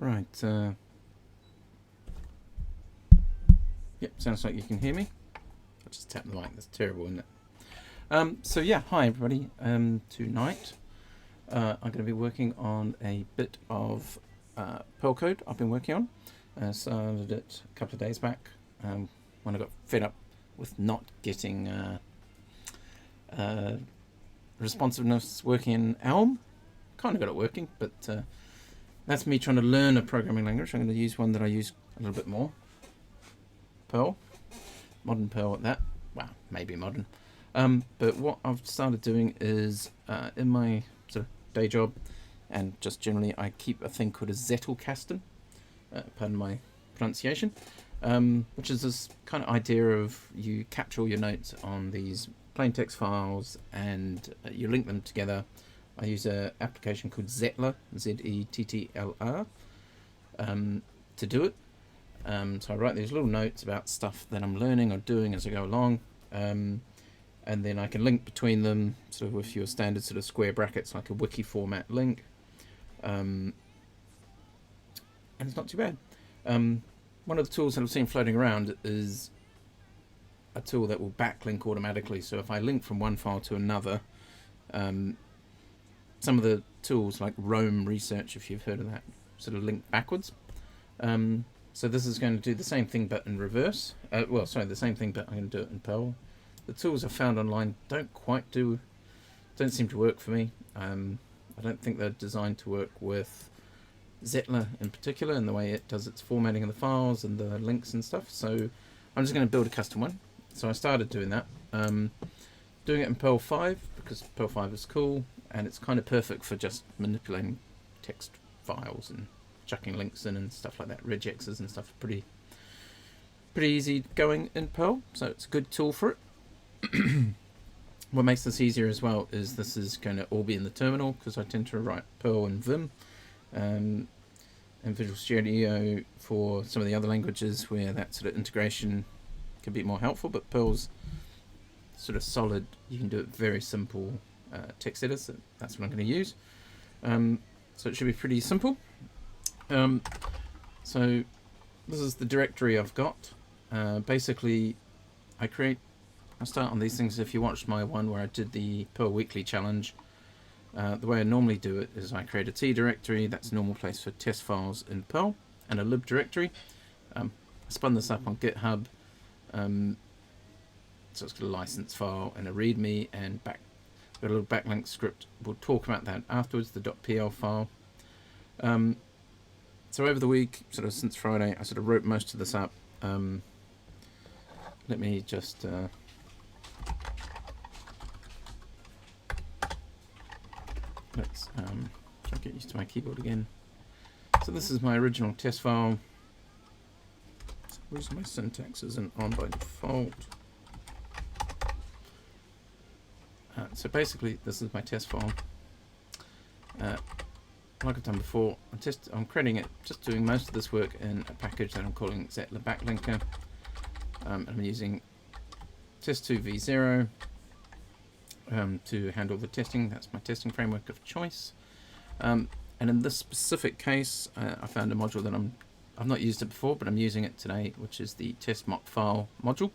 Right. Yep, sounds like you can hear me. I'll just tap the mic. That's terrible, isn't it? So yeah, hi everybody. Tonight I'm going to be working on a bit of Perl code I've been working on. Started it a couple of days back when I got fed up with not getting responsiveness working in Elm. Kind of got it working, but that's me trying to learn a programming language. I'm going to use one that I use a little bit more. Perl. Modern Perl at that. Well, maybe modern. But what I've started doing is in my sort of day job and just generally I keep a thing called a Zettelkasten, pardon my pronunciation, which is this kind of idea of you capture all your notes on these plain text files and you link them together. I use an application called Zettler, Zettler, to do it. So I write these little notes about stuff that I'm learning or doing as I go along, and then I can link between them sort of with your standard sort of square brackets like a wiki format link, and it's not too bad. One of the tools that I've seen floating around is a tool that will backlink automatically. So if I link from one file to another, some of the tools like Roam Research, if you've heard of that, sort of link backwards. So this is going to do the same thing but in reverse. The same thing but I'm going to do it in Perl. The tools I've found online don't seem to work for me. I don't think they're designed to work with Zettler in particular and the way it does its formatting of the files and the links and stuff. So I'm just going to build a custom one. So I started doing that. Doing it in Perl 5 because Perl 5 is cool and it's kind of perfect for just manipulating text files and chucking links in and stuff like that. Regexes and stuff are pretty easy going in Perl, so it's a good tool for it. What makes this easier as well is this is going to all be in the terminal because I tend to write Perl and Vim and Visual Studio for some of the other languages where that sort of integration can be more helpful, but Perl's sort of solid. You can do it very simple text editors. That's what I'm going to use. So it should be pretty simple. So this is the directory I've got. Basically, I start on these things. If you watched my one where I did the Perl Weekly Challenge, the way I normally do it is I create a T directory, that's a normal place for test files in Perl, and a lib directory. I spun this up on GitHub, so it's got a license file and a readme and got a little backlink script. We'll talk about that afterwards, the .pl file. So over the week, sort of since Friday, I sort of wrote most of this up. Let me just let's try to get used to my keyboard again. So this is my original test file. So where's my syntax isn't on by default. So basically, this is my test file. Like I've done before, I'm creating it, just doing most of this work in a package that I'm calling Zettler Backlinker. I'm using test2 v0 to handle the testing. That's my testing framework of choice. And in this specific case, I found a module that I've not used it before, but I'm using it today, which is the test mock file module.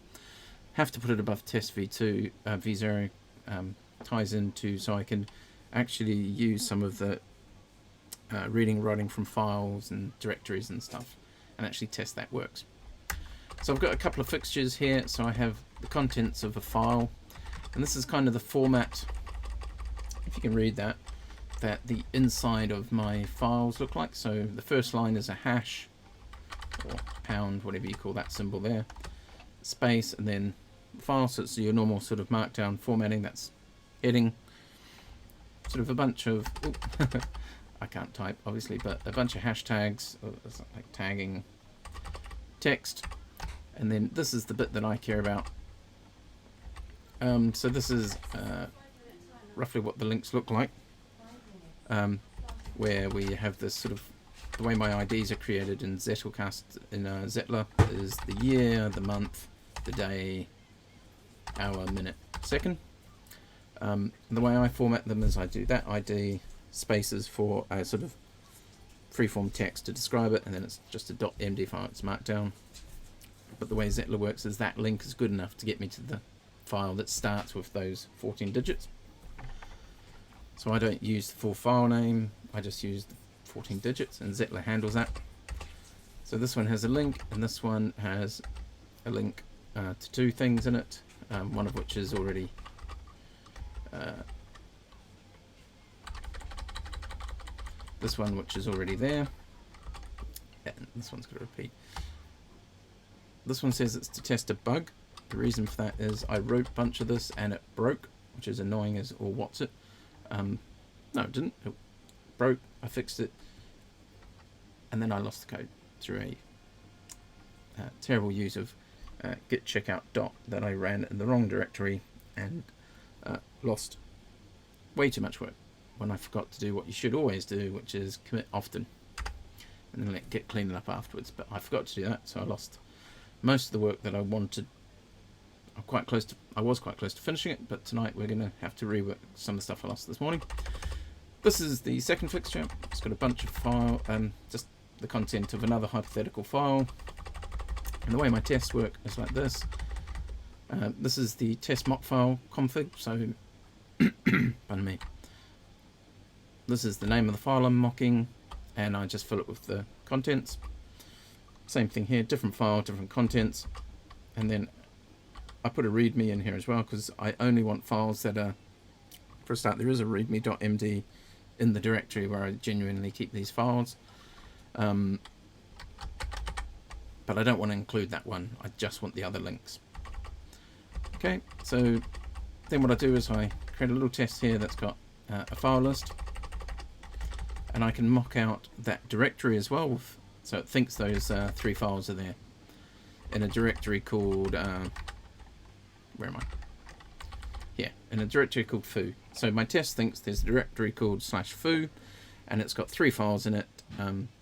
Have to put it above test v2 v0 ties into so I can actually use some of the reading and writing from files and directories and stuff and actually test that works. So I've got a couple of fixtures here. So I have the contents of a file, and this is kind of the format, if you can read that the inside of my files look like. So the first line is a hash or pound, whatever you call that symbol there, space, and then file. So it's your normal sort of markdown formatting. That's heading, sort of a bunch of I can't type obviously, but a bunch of hashtags like tagging text, and then this is the bit that I care about. So this is roughly what the links look like, where we have this sort of the way my IDs are created in Zettelcast in Zettler is the year, the month, the day, hour, minute, second. And the way I format them is I do that ID spaces for a sort of freeform text to describe it, and then it's just a .md file. It's marked down. But the way Zettlr works is that link is good enough to get me to the file that starts with those 14 digits. So I don't use the full file name, I just use the 14 digits, and Zettlr handles that. So this one has a link, and this one has a link to two things in it, one of which is already this one, which is already there, and this one's going to repeat. This one says it's to test a bug. The reason for that is I wrote a bunch of this and it broke, which is annoying as all what's it. No, it didn't. It broke. I fixed it, and then I lost the code through a terrible use of git checkout dot that I ran in the wrong directory, and lost way too much work when I forgot to do what you should always do, which is commit often and then let git clean it up afterwards. But I forgot to do that, so I lost most of the work that I wanted. I was quite close to finishing it, but tonight we're going to have to rework some of the stuff I lost this morning. This is the second fixture. It's got a bunch of file, just the content of another hypothetical file. And the way my tests work is like this. This is the test mock file config. So, pardon me. This is the name of the file I'm mocking, and I just fill it with the contents. Same thing here, different file, different contents, and then I put a readme in here as well because I only want files that are, for a start, there is a readme.md in the directory where I genuinely keep these files, but I don't want to include that one. I just want the other links. Okay, so then what I do is I create a little test here that's got a file list, and I can mock out that directory as well, so it thinks those 3 files are there in a directory called where am I? Yeah, in a directory called foo. So my test thinks there's a directory called /foo, and it's got 3 files in it,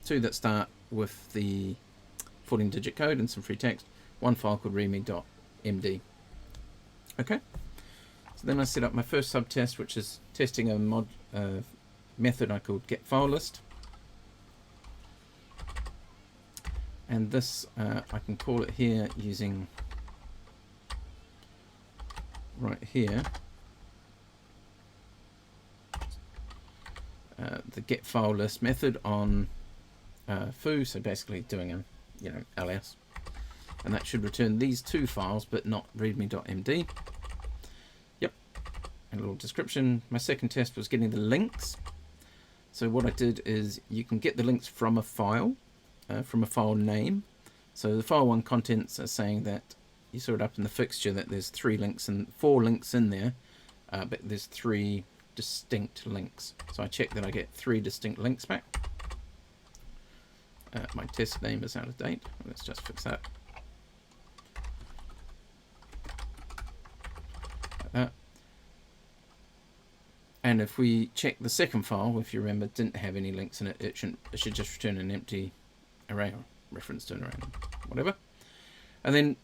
2 that start with the 14-digit code and some free text, 1 file called readme.md. Okay, so then I set up my first subtest, which is testing a method I called getFileList. And this, I can call it here using right here the getFileList method on foo, so basically doing a ls, and that should return these 2 files but not readme.md. Yep, and a little description. My second test was getting the links. So what I did is you can get the links from a file name. So the file 1 contents are saying that you saw it up in the fixture that there's 4 links in there, but there's 3 distinct links. So I check that I get 3 distinct links back. My test name is out of date. Let's just fix that. And if we check the second file, if you remember, didn't have any links in it, it should just return an empty array or reference to an array, whatever. And then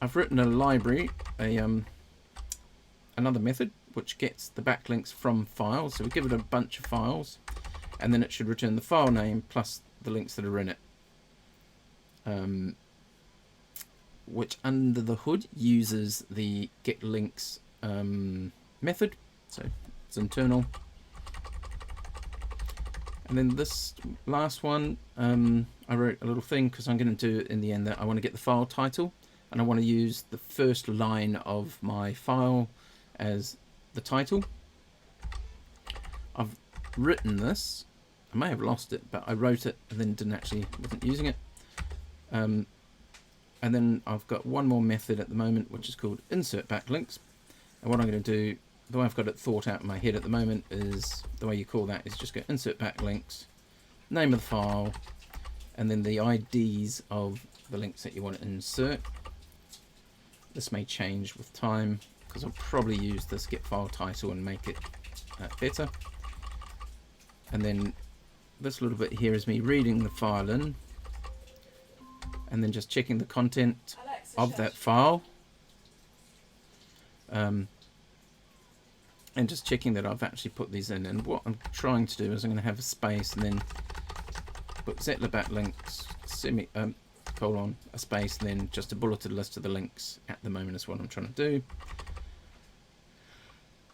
I've written a library, another method which gets the backlinks from files. So we give it a bunch of files, and then it should return the file name plus the links that are in it, which under the hood uses the getLinks method. So it's internal. And then this last one, I wrote a little thing because I'm going to do it in the end that I want to get the file title, and I want to use the first line of my file as the title. I've written this. I may have lost it, but I wrote it and then wasn't using it. And then I've got one more method at the moment, which is called insert backlinks. And what I'm going to do, the way I've got it thought out in my head at the moment, is the way you call that is just go insert backlinks, name of the file, and then the IDs of the links that you want to insert. This may change with time because I'll probably use this get file title and make it better. And then this little bit here is me reading the file in, and then just checking the content of that file, and just checking that I've actually put these in. And what I'm trying to do is I'm going to have a space and then put Zetler backlinks colon a space, and then just a bulleted list of the links at the moment is what I'm trying to do.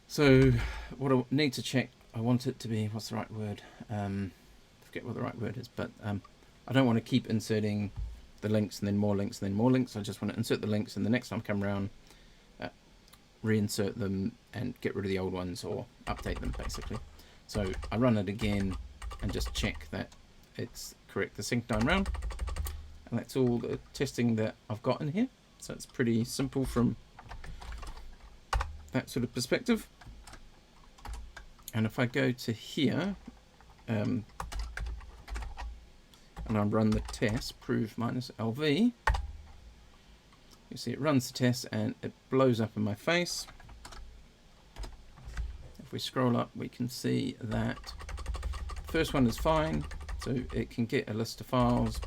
So what I need to check, I want it to be, what's the right word? Forget what the right word is, but I don't want to keep inserting the links and then more links and then more links. I just want to insert the links, and the next time I come around, reinsert them and get rid of the old ones or update them basically. So I run it again and just check that it's correct the second time round, and that's all the testing that I've got in here. So it's pretty simple from that sort of perspective. And if I go to here and I run the test, prove minus LV, you see it runs the test and it blows up in my face. If we scroll up, we can see that the first one is fine, so it can get a list of files,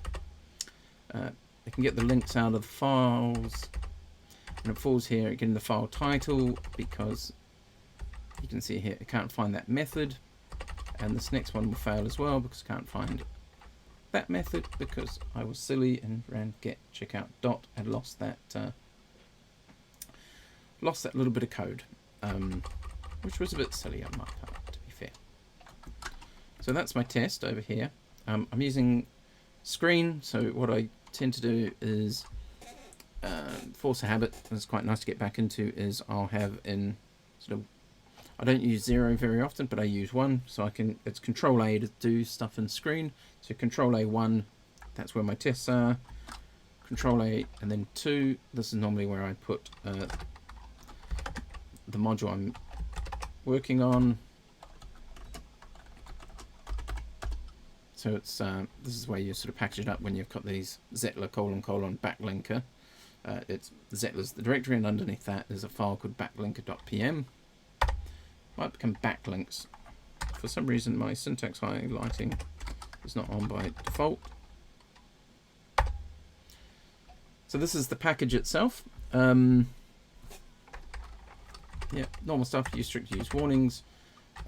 it can get the links out of the files, and it falls here again, the file title, because you can see here it can't find that method, and this next one will fail as well because I can't find that method because I was silly and ran get checkout dot and lost that little bit of code, which was a bit silly on my part, to be fair. So that's my test over here. I'm using screen, so what I tend to do is force a habit that's quite nice to get back into is I'll have in sort of, I don't use 0 very often, but I use 1, so I can, it's Control A to do stuff in screen. So Control A1, that's where my tests are. Control A and then 2, this is normally where I put the module I'm working on. So it's this is where you sort of package it up when you've got these Zetler : backlinker. It's Zetler's the directory, and underneath that is a file called backlinker.pm. Might become backlinks. For some reason my syntax highlighting is not on by default. So this is the package itself. Yeah, normal stuff, use strict use warnings.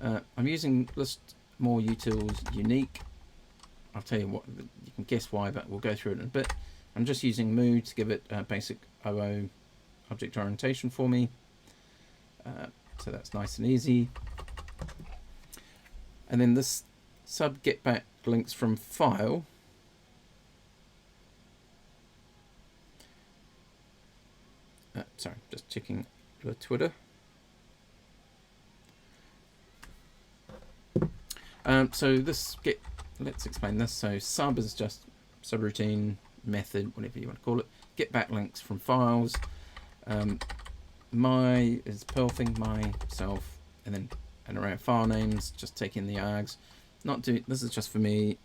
I'm using list more utils unique. I'll tell you what, you can guess why, but we'll go through it in a bit. I'm just using moo to give it basic OO object orientation for me. So that's nice and easy. And then this sub get back links from file. Sorry, just checking the Twitter. So this get, let's explain this. So sub is just subroutine, method, whatever you want to call it. Get backlinks from files. My is Perl thing, myself, and then an array of file names, just taking the args. This is just for me,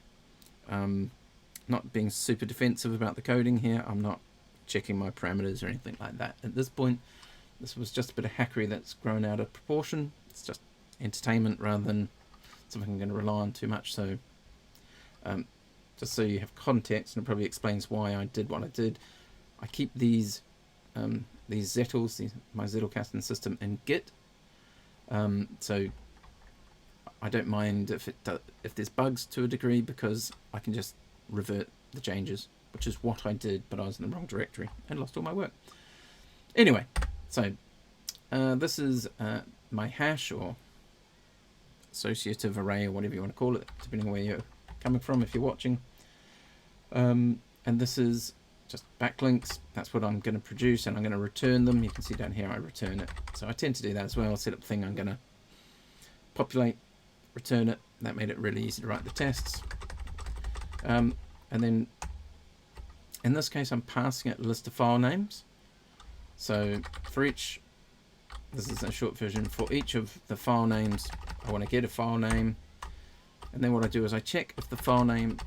not being super defensive about the coding here. I'm not checking my parameters or anything like that at this point. This was just a bit of hackery that's grown out of proportion. It's just entertainment rather than something I'm going to rely on too much. So just so you have context, and it probably explains why I did what I did. I keep these Zetels, my Zettelkasten system, in Git. So I don't mind if there's bugs to a degree, because I can just revert the changes, which is what I did, but I was in the wrong directory and lost all my work. Anyway, so this is my hash or associative array, or whatever you want to call it, depending on where you're coming from if you're watching. And this is just backlinks. That's what I'm going to produce, and I'm going to return them. You can see down here I return it. So I tend to do that as well. I'll set up the thing I'm going to populate, return it. That made it really easy to write the tests. And then in this case I'm passing it a list of file names. So for each, this is a short version, for each of the file names I want to get a file name, and then what I do is I check if the file name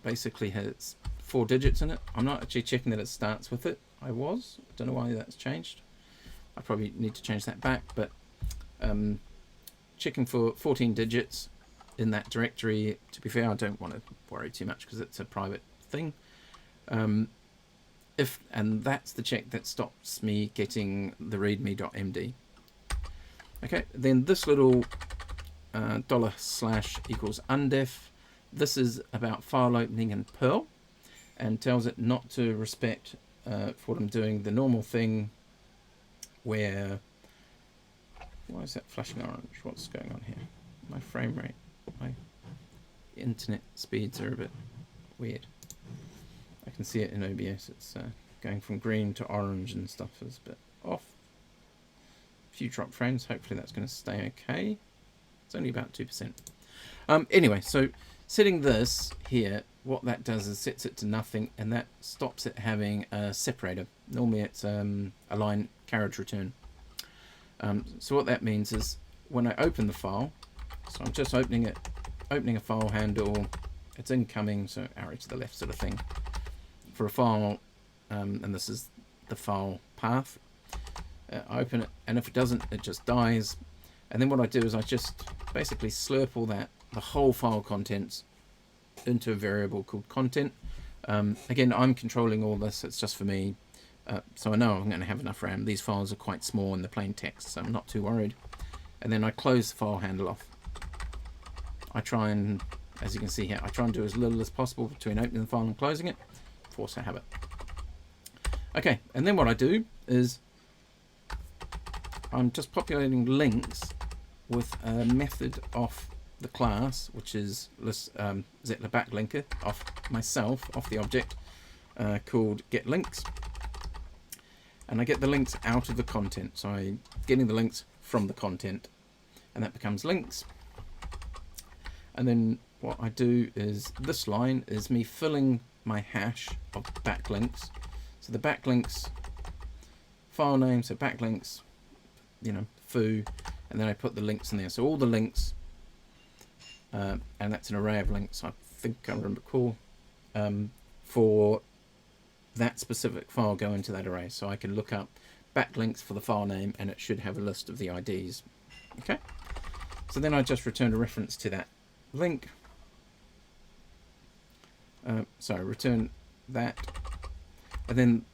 basically has 4 digits in it. I'm not actually checking that it starts with it. I don't know why that's changed. I probably need to change that back, but checking for 14 digits in that directory. To be fair, I don't want to worry too much because it's a private thing. And that's the check that stops me getting the readme.md. Okay, then this little $/ equals undef, This is about file opening in Perl, and tells it not to respect, for what I'm doing, the normal thing where... Why is that flashing orange? What's going on here? My frame rate, my internet speeds are a bit weird. I can see it in OBS. It's going from green to orange and stuff is a bit off. A few drop frames. Hopefully that's going to stay okay. It's only about 2%. Anyway, so setting this here, what that does is sets it to nothing, and that stops it having a separator. Normally it's a line carriage return. So what that means is when I open the file, so I'm just opening it, opening a file handle, it's incoming, so arrow to the left sort of thing, for a file, and this is the file path. I open it, and if it doesn't, it just dies. And then what I do is I just basically slurp all that, the whole file contents, into a variable called content. Again, I'm controlling all this, it's just for me. So I know I'm going to have enough RAM. These files are quite small in the plain text, so I'm not too worried. And then I close the file handle off. I try and, as you can see here, I try and do as little as possible between opening the file and closing it. Force a habit. Okay, and then what I do is I'm just populating links with a method off the class, which is Zettler backlinker, off myself, off the object, called getLinks. And I get the links out of the content. So I'm getting the links from the content, and that becomes links. And then what I do is this line is me filling my hash of backlinks. So the backlinks file name, so backlinks, you know, foo, and then I put the links in there. So all the links, and that's an array of links, I think I remember cool, for that specific file go into that array. So I can look up backlinks for the file name, and it should have a list of the IDs. Okay, so then I just return a reference to that link. Return that, and then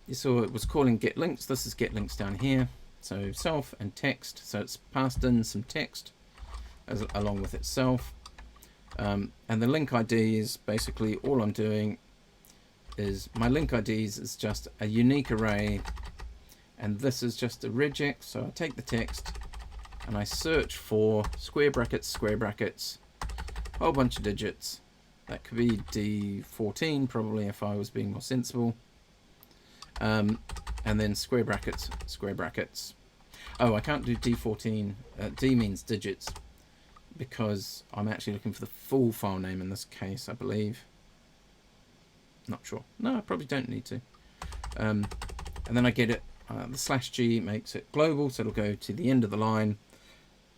you saw it was calling getLinks. This is getLinks down here. So self and text. So it's passed in some text along with itself, and the link ID is basically all I'm doing is my link IDs is just a unique array, and this is just a regex. So I take the text and I search for square brackets, whole bunch of digits. That could be D14 probably if I was being more sensible, and then square brackets. Oh, I can't do D14. D means digits, because I'm actually looking for the full file name in this case, I believe. Not sure. No, I probably don't need to. And then I get it. The /G makes it global, so it'll go to the end of the line,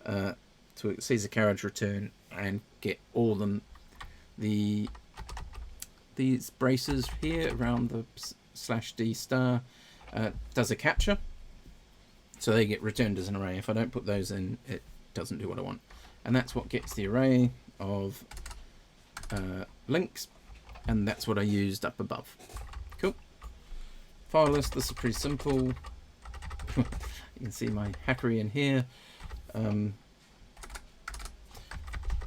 to it sees a carriage return, and get all them. These braces here around the /D star does a capture, so they get returned as an array. If I don't put those in, it doesn't do what I want, and that's what gets the array of links, and that's what I used up above. Cool. File list. This is pretty simple. You can see my hackery in here.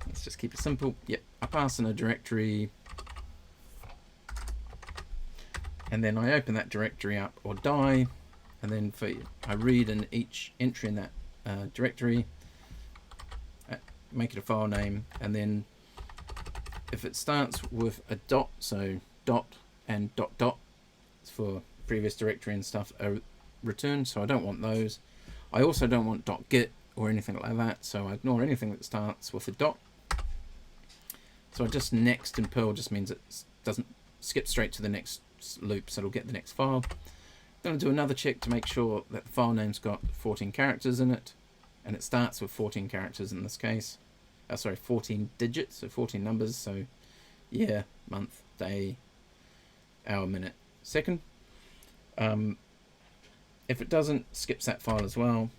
Let's just keep it simple. Yep, I pass in a directory, and then I open that directory up or die, and then I read in each entry in that directory, make it a file name, and then if it starts with a dot, so dot and dot dot, it's for previous directory and stuff, are returned, so I don't want those. I also don't want .git or anything like that, so I ignore anything that starts with a dot. So I just next in Perl just means it doesn't skip straight to the next loop, so it'll get the next file. Then I'll do another check to make sure that the file name's got 14 characters in it, and it starts with 14 characters in this case. 14 digits, so 14 numbers, so year, month, day, hour, minute, second. If it doesn't, skips that file as well.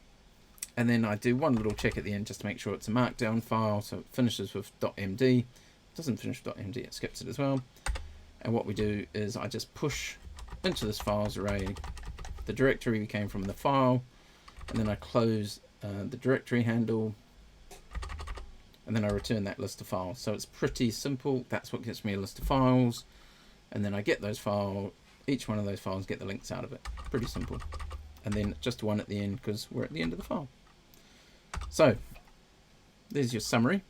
And then I do one little check at the end just to make sure it's a markdown file, so it finishes with .md. Doesn't finish .md, it skips it as well. And what we do is I just push into this files array the directory we came from, the file, and then I close the directory handle, and then I return that list of files. So it's pretty simple. That's what gets me a list of files, and then I get those files, each one of those files, get the links out of it. Pretty simple. And then just one at the end because we're at the end of the file. So there's your summary.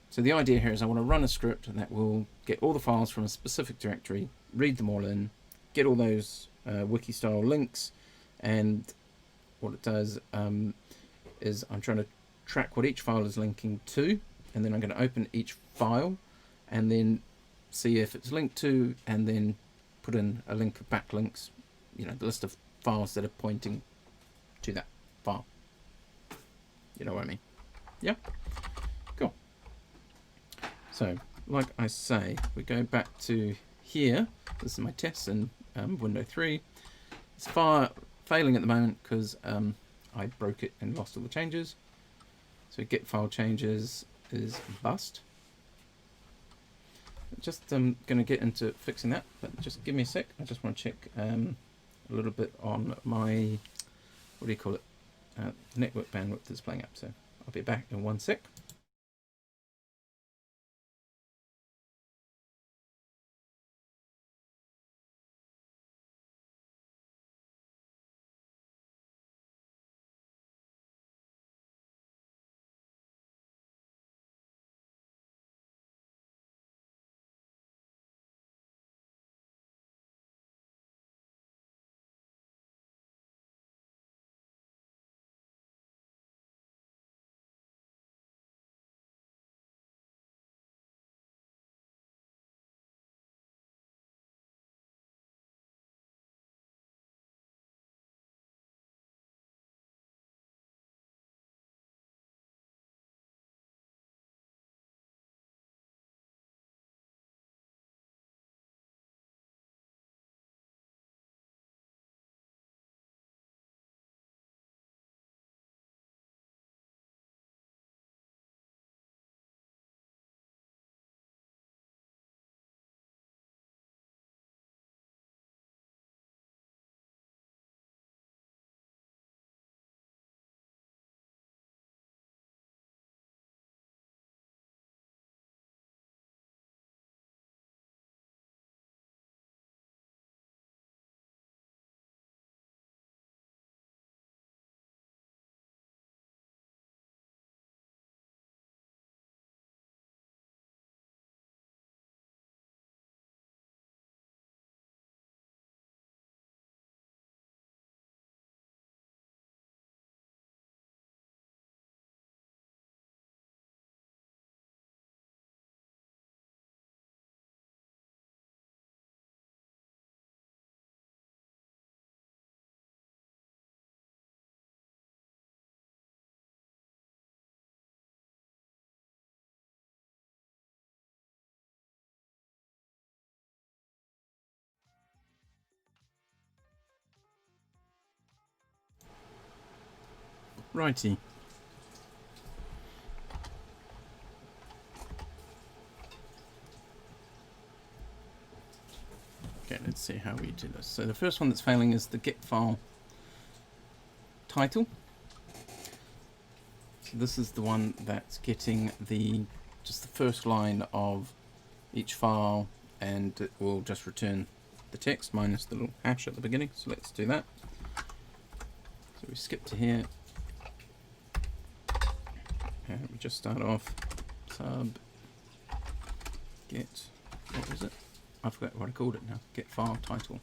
So the idea here is I want to run a script that will get all the files from a specific directory, read them all in, get all those wiki style links, and what it does is I'm trying to track what each file is linking to, and then I'm going to open each file and then see if it's linked to, and then put in a link of backlinks, you know, the list of files that are pointing to that file. You know what I mean? Yeah? Cool. So, like I say, we go back to here. This is my test in Windows 3. It's failing at the moment because I broke it and lost all the changes. So get file changes is bust. Just going to get into fixing that, but just give me a sec. I just want to check a little bit on my, what do you call it, network bandwidth that's playing up. So I'll be back in 1 sec. Righty. Okay, let's see how we do this. So the first one that's failing is the get file title. So this is the one that's getting just the first line of each file, and it will just return the text minus the little hash at the beginning. So let's do that. So we skip to here. And we just start off sub get, what was it? I forgot what I called it now. Get file title.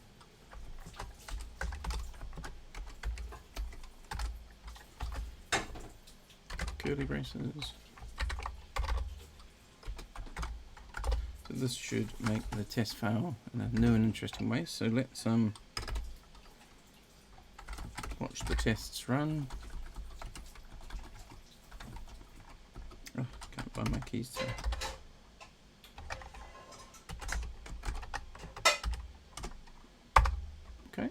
Curly braces. So this should make the test file in a new and interesting way. So let's watch the tests run. Oh, can't find my keys today. Okay.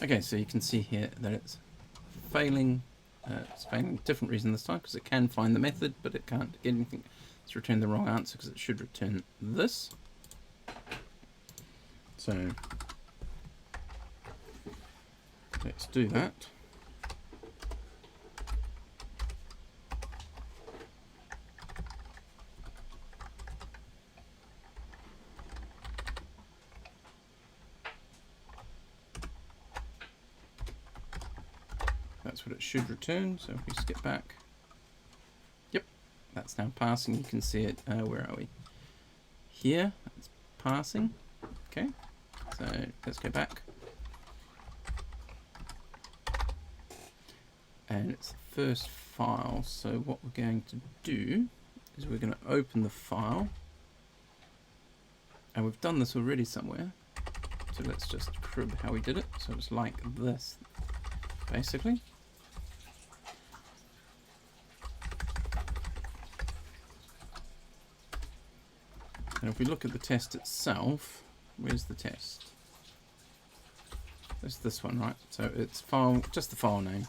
Okay, so you can see here that it's failing It's failing a different reason this time, because it can find the method, but it can't get anything. It's returned the wrong answer, because it should return this. So let's do that. That's what it should return. So if we skip back, yep, that's now passing. You can see it. Where are we? Here, it's passing. Okay, so let's go back. And it's the first file. So what we're going to do is we're going to open the file. And we've done this already somewhere. So let's just crib how we did it. So it's like this, basically. And if we look at the test itself, where's the test? It's this one, right? So it's file, just the file name.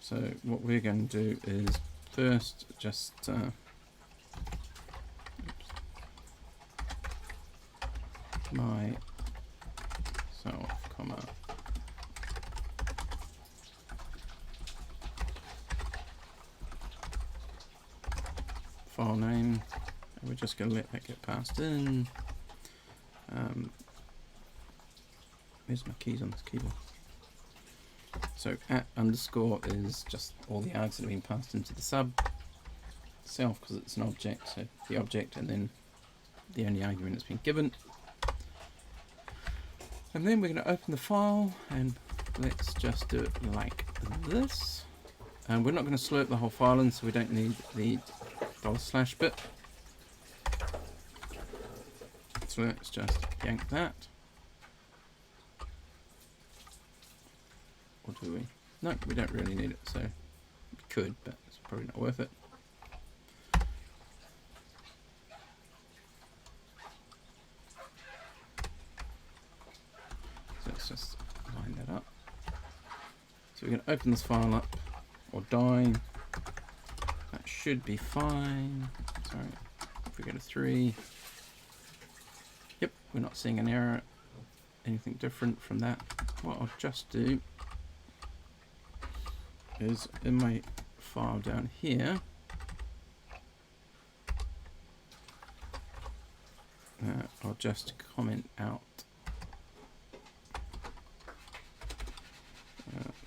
So what we're going to do is first just my self, comma, file name. We're just going to let that get passed in. Where's my keys on this keyboard? So at underscore is just all the args that have been passed into the sub. Self, because it's an object, so the object and then the only argument that's been given. And then we're going to open the file and let's just do it like this. And we're not going to slurp the whole file in, so we don't need the $/ bit. So let's just yank that. Or do we? No, we don't really need it, so we could, but it's probably not worth it. So let's just line that up. So we're going to open this file up, or die. That should be fine. Sorry, if we go to 3. Yep, we're not seeing an error, anything different from that. What I'll just do is in my file down here, I'll just comment out.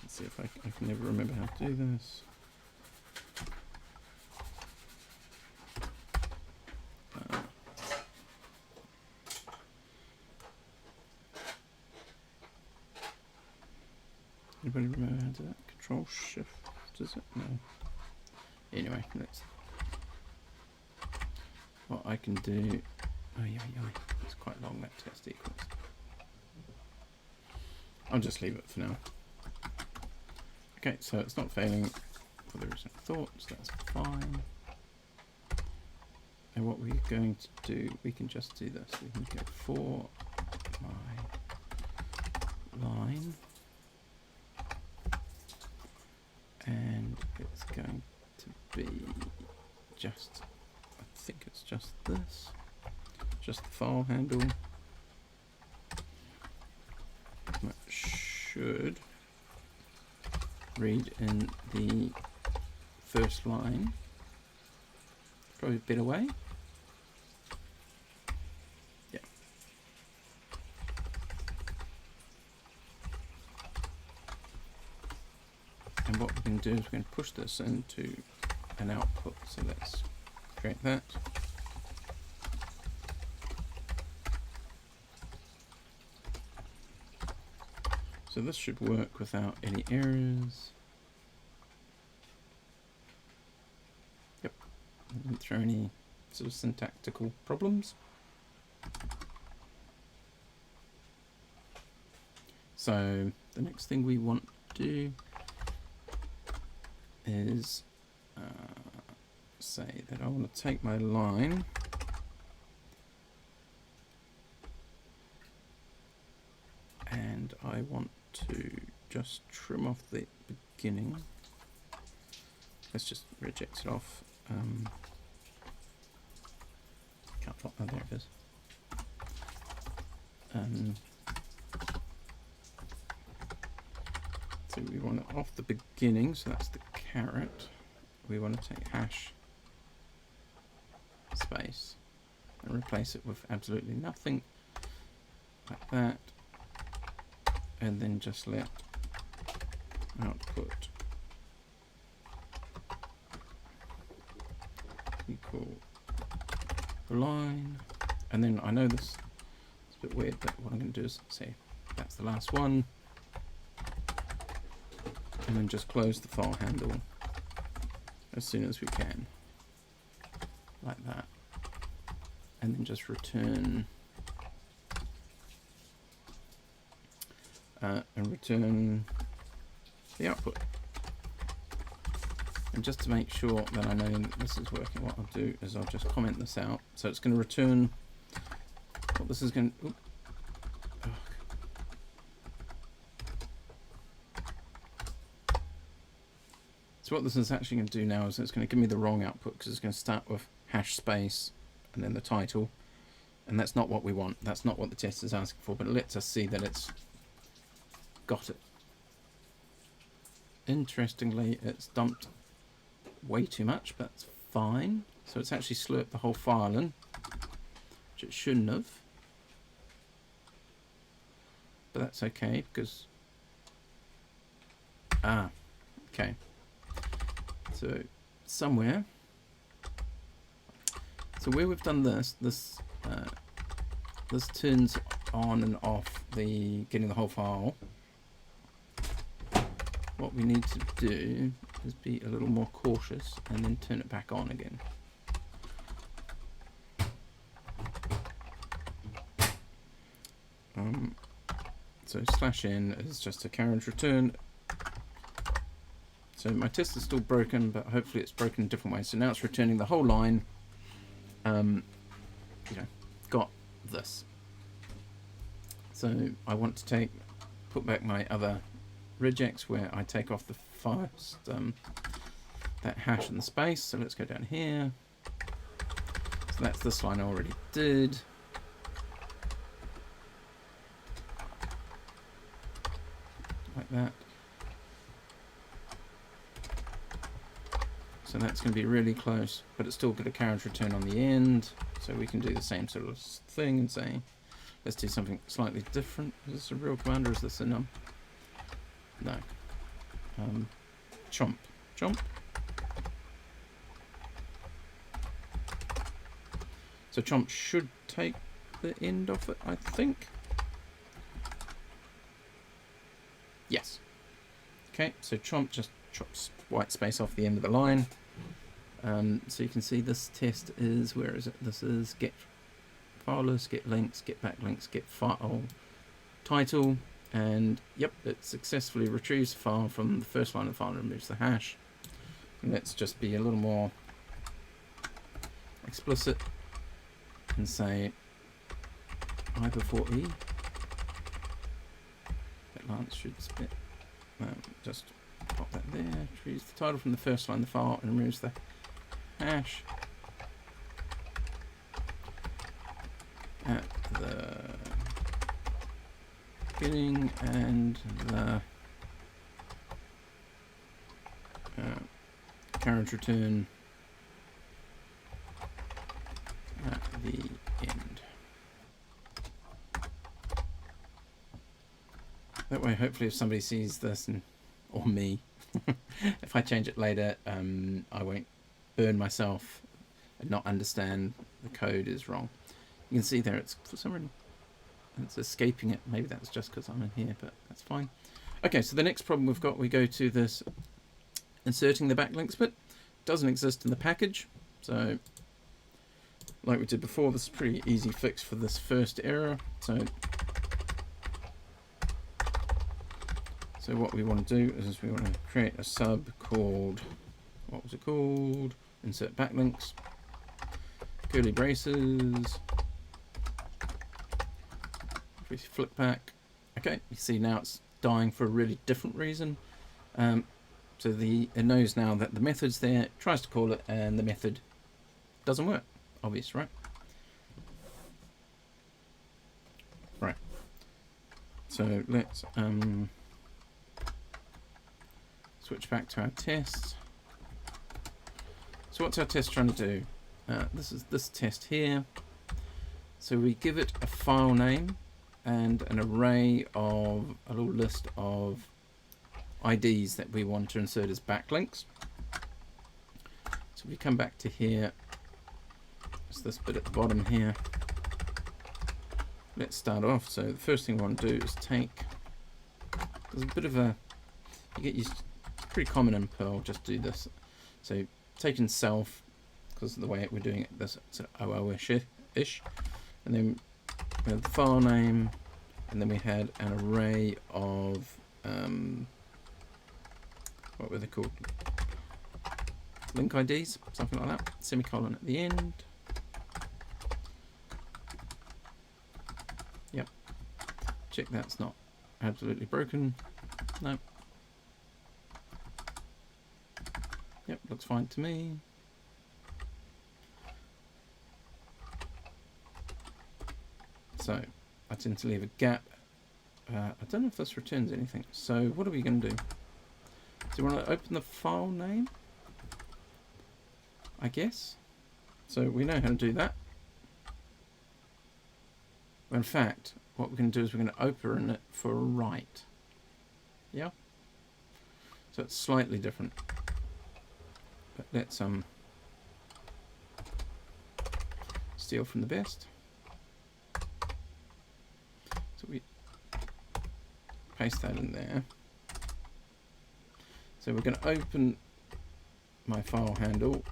Let's see if I can never remember how to do this. Anybody remember how to do that? Control Shift, does it? No. Anyway, let's. What I can do. Oh yeah, it's quite long, that test equals. I'll just leave it for now. Okay, so it's not failing for the reason I thought, so that's fine. And what we're going to do, we can just do this. We can go for my line. And it's going to be just, I think it's just this, just the file handle. That should read in the first line, probably a better way. Yeah. And what we're going to do is we're going to push this into an output. So let's create that. So this should work without any errors. Yep, didn't throw any sort of syntactical problems. So the next thing we want to do is say that I want to take my line and I want to just trim off the beginning. Let's just reject it off. Can't find, oh, there it is. So we want it off the beginning, so that's the caret. We want to take hash space and replace it with absolutely nothing, like that, and then just let output equal line, and then I know this is a bit weird, but what I'm going to do is say that's the last one, and then just close the file handle as soon as we can, like that, and then just return the output. And just to make sure that I know this is working, what I'll do is I'll just comment this out. So it's going to return what this is going to... So what this is actually going to do now is it's going to give me the wrong output, because it's going to start with hash space and then the title, and that's not what we want. That's not what the test is asking for, but it lets us see that it's got it. Interestingly, it's dumped way too much, but that's fine. So it's actually slurped the whole file in, which it shouldn't have. But that's okay, because... Ah, okay. So somewhere... So where we've done this turns on and off the getting the whole file. What we need to do is be a little more cautious and then turn it back on again. So /n is just a carriage return. So my test is still broken, but hopefully it's broken in a different way. So now it's returning the whole line. Got this. So I want to put back my other regex where I take off the first that hash and the space. So let's go down here. So that's this line I already did. Like that. So that's going to be really close, but it's still got a carriage return on the end. So we can do the same sort of thing and say, let's do something slightly different. Is this a real command or is this a num? No. Chomp. So chomp should take the end off it, I think. Yes. Okay, so chomp just chops white space off the end of the line. So you can see this test is, where is it? This is get file list, get links, get backlinks, get file title, and yep, it successfully retrieves the file from the first line of the file and removes the hash. And let's just be a little more explicit and say I before E. That lance should split. Just pop that there, retrieves the title from the first line of the file and removes the hash at the beginning and the carriage return at the end. That way, hopefully, if somebody sees this, or me, if I change it later, I won't burn myself and not understand the code is wrong. You can see there, it's for some reason it's escaping it. Maybe that's just because I'm in here, but that's fine. Okay, so the next problem we've got, we go to this inserting the backlinks bit. Doesn't exist in the package, so like we did before, this is a pretty easy fix for this first error. So what we want to do is we want to create a sub called, what was it called? Insert backlinks, curly braces. If we flick back, okay, you see now it's dying for a really different reason. So it knows now that the method's there, it tries to call it, and the method doesn't work. Obvious, right? Right. So let's switch back to our test. So what's our test trying to do? This is this test here. So we give it a file name and an array of a little list of IDs that we want to insert as backlinks. So we come back to here, it's this bit at the bottom here. Let's start off. So the first thing we want to do is take, there's a bit of a, you get used, it's pretty common in Perl, just do this. So taking self, because of the way we're doing it, this sort of OO-ish, and then we have the file name, and then we had an array of what were they called? Link IDs, something like that. Semicolon at the end. Yep. Check that's not absolutely broken. No. Yep, looks fine to me. So I tend to leave a gap. I don't know if this returns anything. So what are we going to do? Do we want to open the file name? I guess. So we know how to do that. In fact, what we're going to do is we're going to open it for a write. Yeah? So it's slightly different. But let's steal from the best. So we paste that in there. So we're going to open my file handle.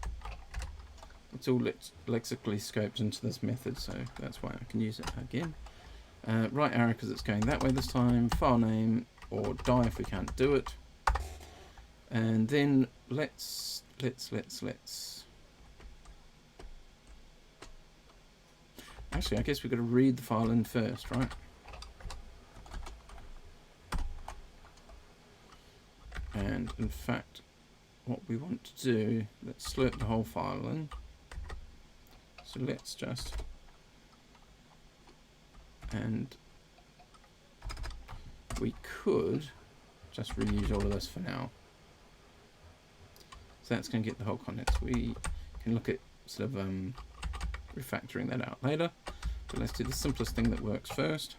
It's all lexically scoped into this method, so that's why I can use it again. Right arrow because it's going that way this time. File name or die if we can't do it. And then let's. Actually, I guess we've got to read the file in first, right? And in fact, what we want to do, let's slurp the whole file in. So let's just, and we could just reuse all of this for now. So that's going to get the whole contents. We can look at sort of refactoring that out later. But let's do the simplest thing that works first.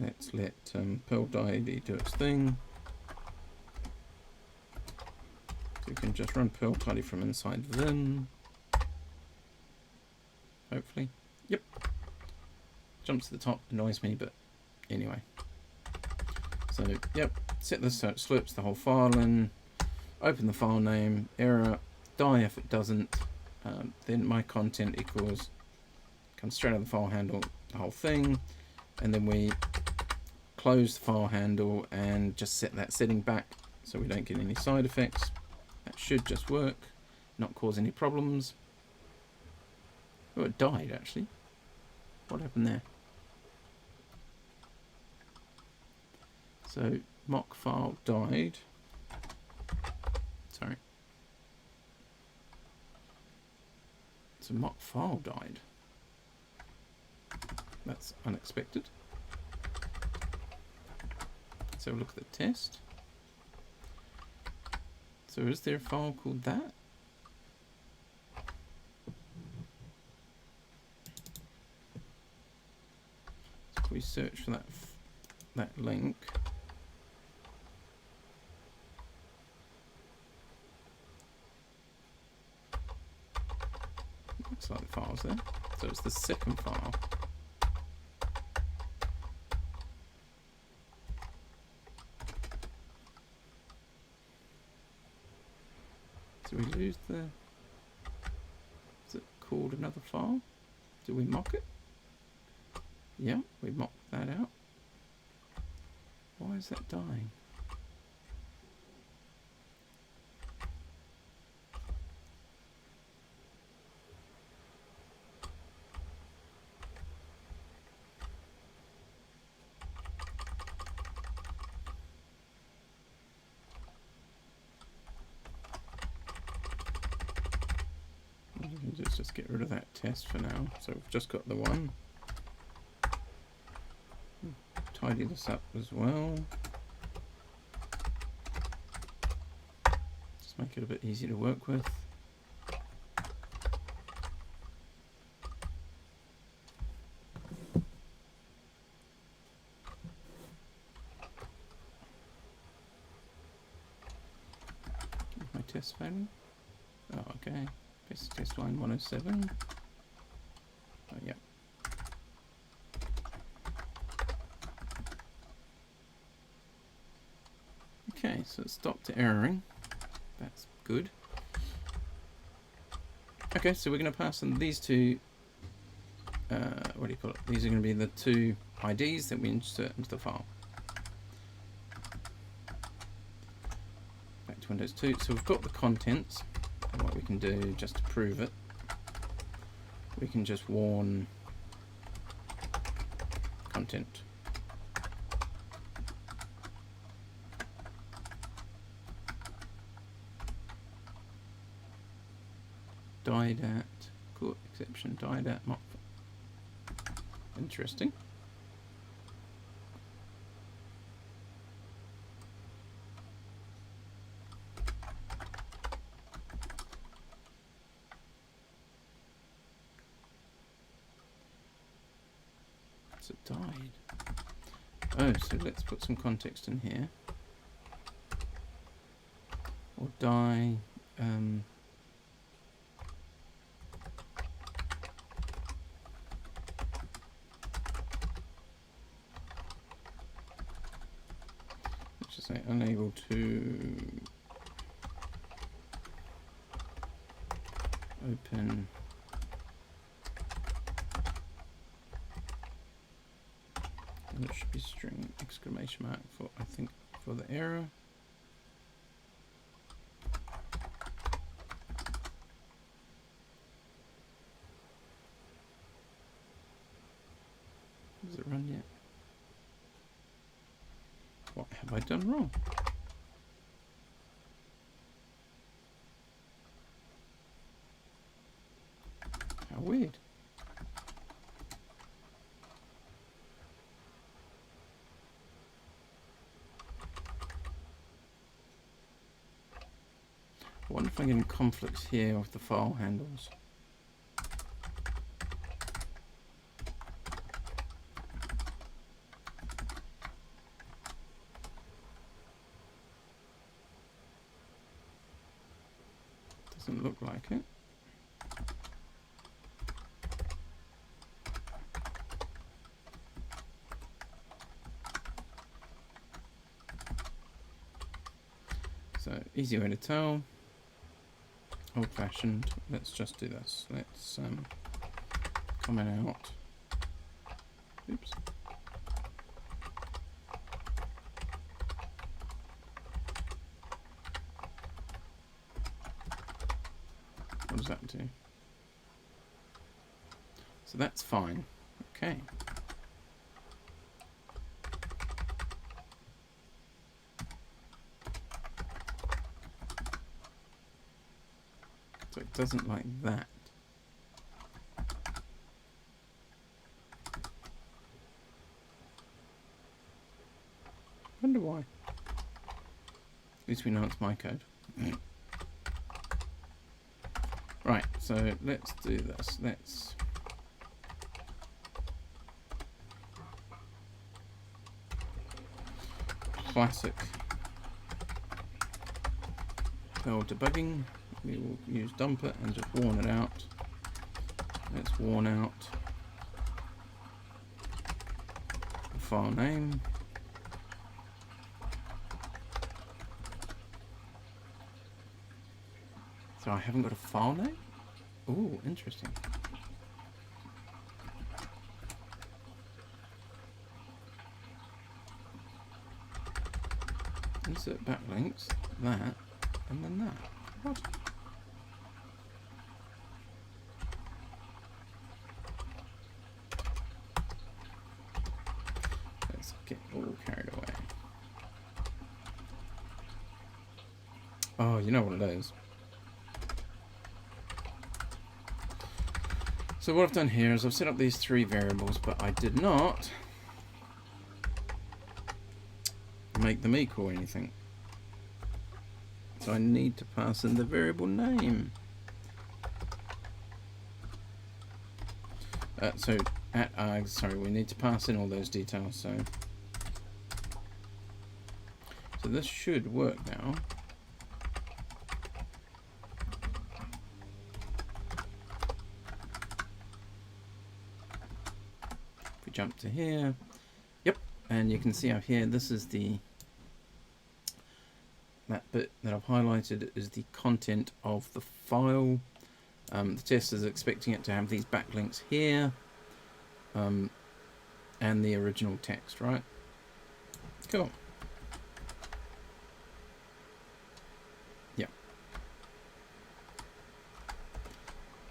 Let's let Perl ID do its thing. So we can just run Perl tidy from inside Vim. Hopefully. Yep. Jumps to the top, annoys me, but anyway. So, yep, set this so it slurps the whole file in, open the file name, error, die if it doesn't, then my content equals, comes straight out of the file handle, the whole thing, and then we close the file handle and just set that setting back so we don't get any side effects. That should just work, not cause any problems. Oh, it died actually. What happened there? So mock file died. Sorry. So mock file died. That's unexpected. So look at the test. So is there a file called that? So if we search for that link. Looks like the file's there. So it's the second file. Do we lose the... Is it called another file? Do we mock it? Yeah, we mocked that out. Why is that dying? get rid of that test for now. So we've just got the one. Tidy this up as well. Just make it a bit easier to work with. My test failing. Oh, okay. Test line 107. Oh, yeah. Okay, so it stopped erroring. That's good. Okay, so we're going to pass in these two. What do you call it? These are going to be the two IDs that we insert into the file. Back to Windows 2. So we've got the contents. And what we can do, just to prove it, we can just warn content. Died at, cool, exception, died at, not interesting. So it died. Oh, so let's put some context in here. Or die, let's just say unable to open and it should be string exclamation mark for, I think, for the error. Does it run yet? What have I done wrong? How weird. I wonder if I'm getting conflicts here with the file handles. Doesn't look like it. So easy way to tell. Old fashioned. Let's just do this. Let's comment out. Oops. What does that do? So that's fine. Okay. So it doesn't like that. Wonder why. At least we know it's my code. Right, so let's do this. Let's classic Perl debugging. We will use dumper and just warn it out. Let's warn out the file name. So I haven't got a file name? Ooh, interesting. Insert backlinks, that, and then that. What? Let's get all carried away. Oh, you know what it is. So what I've done here is I've set up these 3 variables, but I did not make them equal anything. So I need to pass in the variable name. So at args, sorry, we need to pass in all those details. So this should work now. If we jump to here, yep, and you can see up here, this is that bit that I've highlighted is the content of the file. The test is expecting it to have these backlinks here, and the original text, right? Cool. Yeah.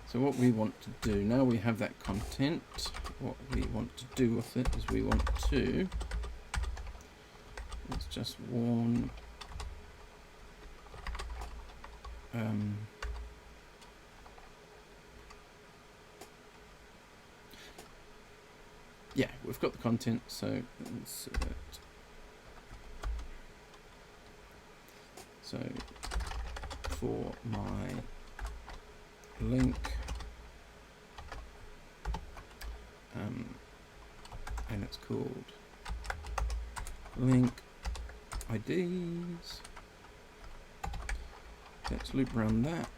So what we want to do, now we have that content, what we want to do with it is we want to, let's just warn, yeah, we've got the content, so insert. So for my link, and it's called link IDs. Let's loop around that.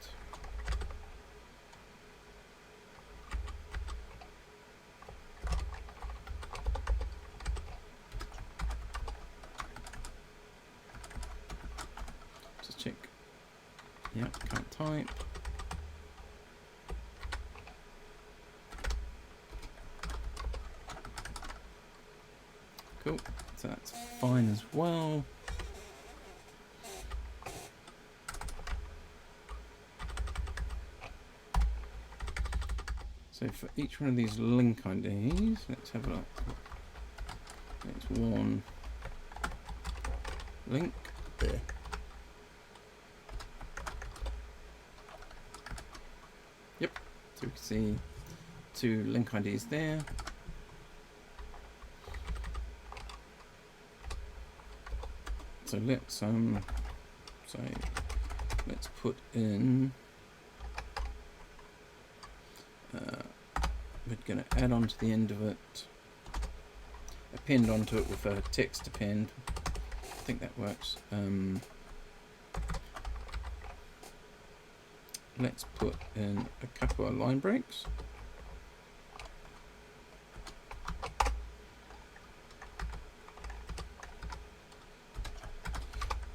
Just check. Yeah, can't type. Cool, so that's fine as well. So for each one of these link IDs, let's have a look. It's one link there. Yep, so we can see 2 link IDs there. So let's let's put in we're going to add on to the end of it, append onto it with a text append. I think that works. Let's put in a couple of line breaks.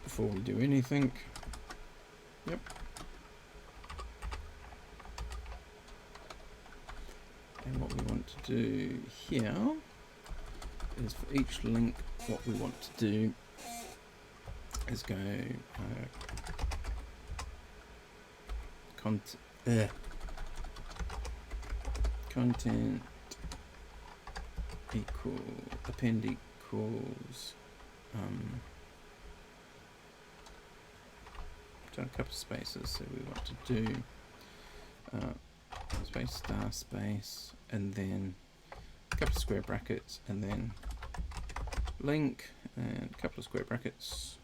Before we do anything. Yep. And what we want to do here is for each link, what we want to do is go content equal append equals done a couple of spaces, so we want to do space star space and then a couple of square brackets and then link and a couple of square brackets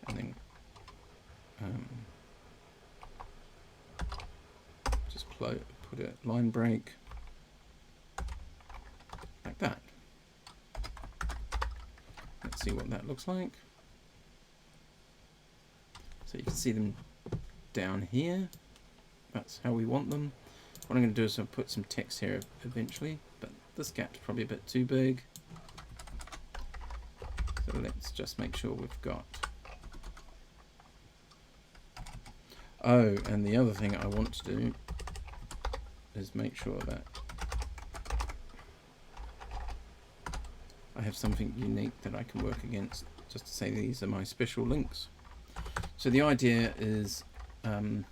and then just put a line break like that. Let's see what that looks like. So you can see them down here. That's how we want them. What I'm going to do is I'll put some text here eventually, but this gap's probably a bit too big. So let's just make sure we've got. Oh, and the other thing I want to do is make sure that I have something unique that I can work against, just to say these are my special links. So the idea is that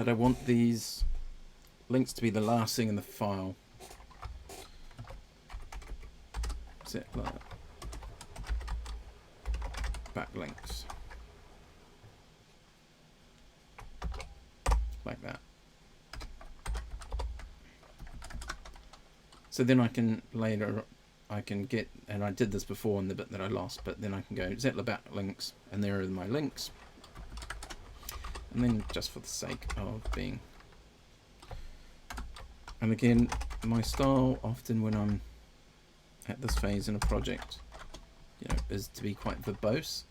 I want these links to be the last thing in the file. Set backlinks. like that. So then I can later, I can get, and I did this before in the bit that I lost, but then I can go Zettlr backlinks, and there are my links. And then just for the sake of being, and again, my style often when I'm at this phase in a project, you know, is to be quite verbose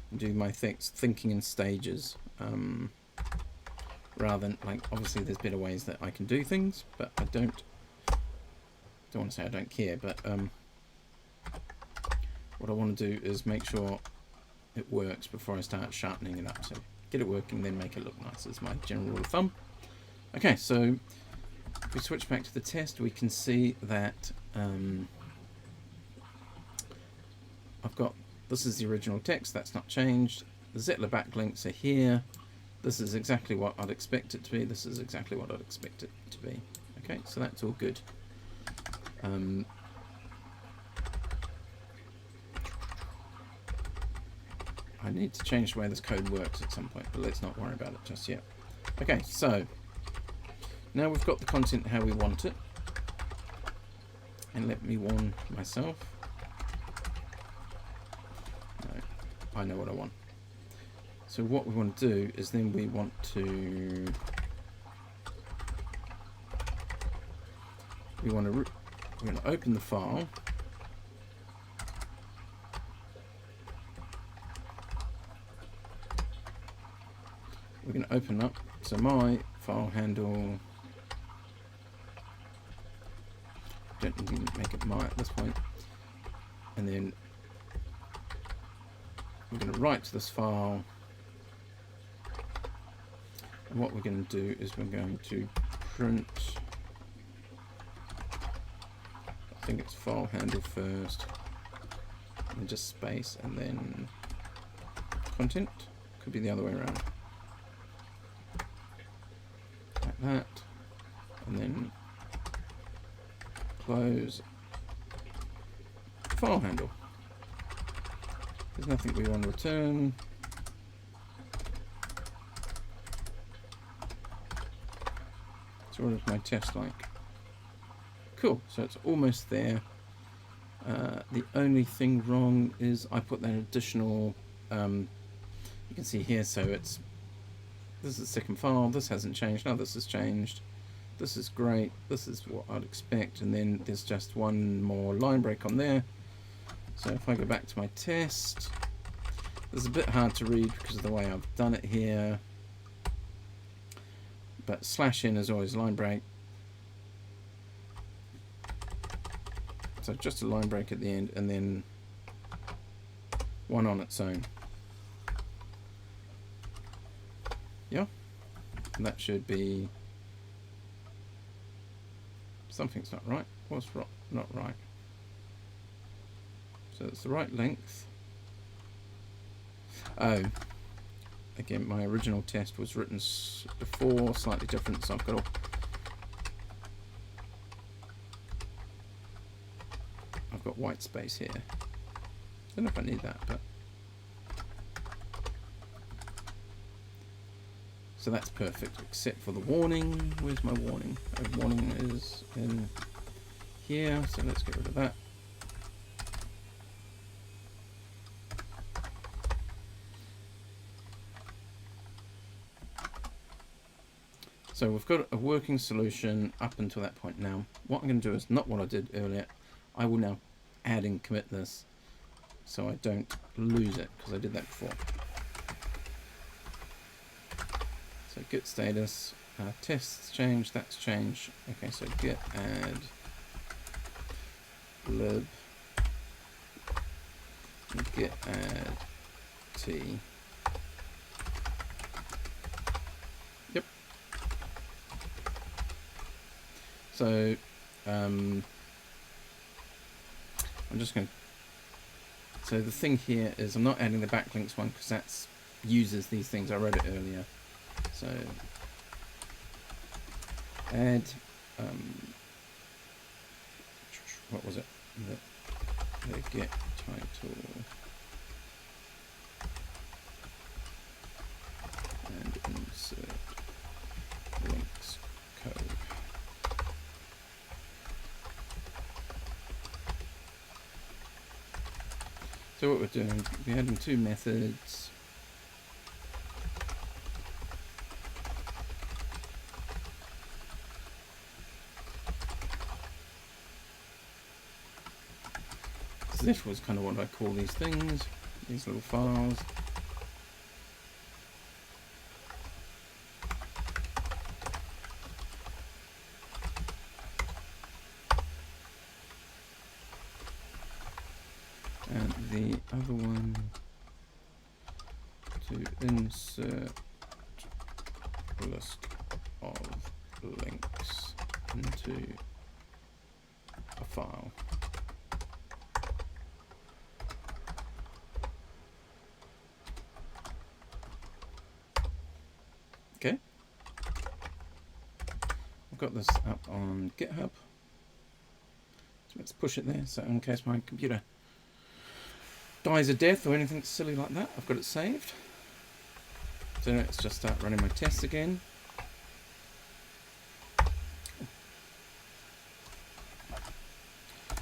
and do my thinking in stages, rather than, like, obviously there's better ways that I can do things, but I don't want to say I don't care, but what I want to do is make sure it works before I start sharpening it up. So get it working, then make it look nice is my general rule of thumb. Okay, so if we switch back to the test, we can see that I've got, this is the original text, that's not changed. The Zettlr backlinks are here. This is exactly what I'd expect it to be. This is exactly what I'd expect it to be. Okay, so that's all good. I need to change the way this code works at some point, but let's not worry about it just yet. Okay, so now we've got the content how we want it. And let me warn myself. No, I know what I want. So what we want to do is then we want to we're going to open the file. We're going to open up, so my file handle, don't need to make it my at this point, and then we're going to write to this file, and what we're going to do is we're going to print, I think it's file handle first, and just space, and then content, could be the other way around. That, and then close file handle. There's nothing we want to return. So what is my test like? Cool, so it's almost there. The only thing wrong is I put that additional, you can see here, so it's, this is the second file, this hasn't changed, now this has changed, this is great, this is what I'd expect, and then there's just one more line break on there. So if I go back to my test, this is a bit hard to read because of the way I've done it here, but /n is always line break, so just a line break at the end, and then one on its own. Yeah, and that should be, something's not right. What's not right? So it's the right length. Oh, again, my original test was written before, slightly different, so I've got white space here. Don't know if I need that, but so that's perfect, except for the warning. Where's my warning? The warning is in here, so let's get rid of that. So we've got a working solution up until that point now. What I'm going to do is not what I did earlier. I will now add and commit this so I don't lose it, because I did that before. So git status, tests change, that's changed. Okay, so git add lib, git add t. Yep. So I'm just going to, so the thing here is I'm not adding the backlinks one because that's uses these things. I wrote it earlier. So add, what was it? The get title and insert So what we're doing, we're adding two methods. So this was kind of what I call these things, these little files. And the other one, to insert list of links into a file. Okay, I've got this up on GitHub, so let's push it there, so in case my computer dies a death or anything silly like that, I've got it saved. So let's just start running my tests again.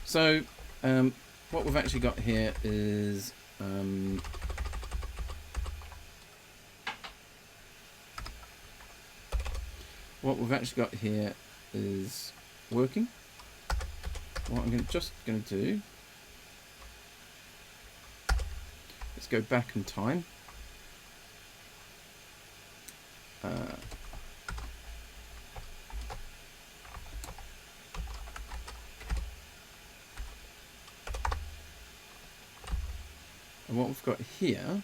So what we've actually got here is working. What I'm just going to do is go back in time. And what we've got here,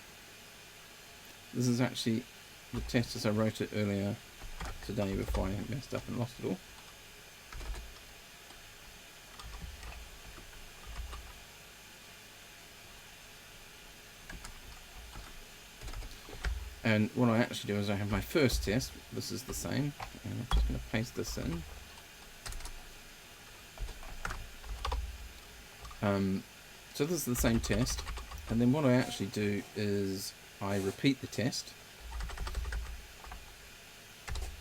this is actually the test as I wrote it earlier today before I messed up and lost it all. And what I actually do is I have my first test, this is the same, and I'm just going to paste this in. So this is the same test, and then what I actually do is I repeat the test.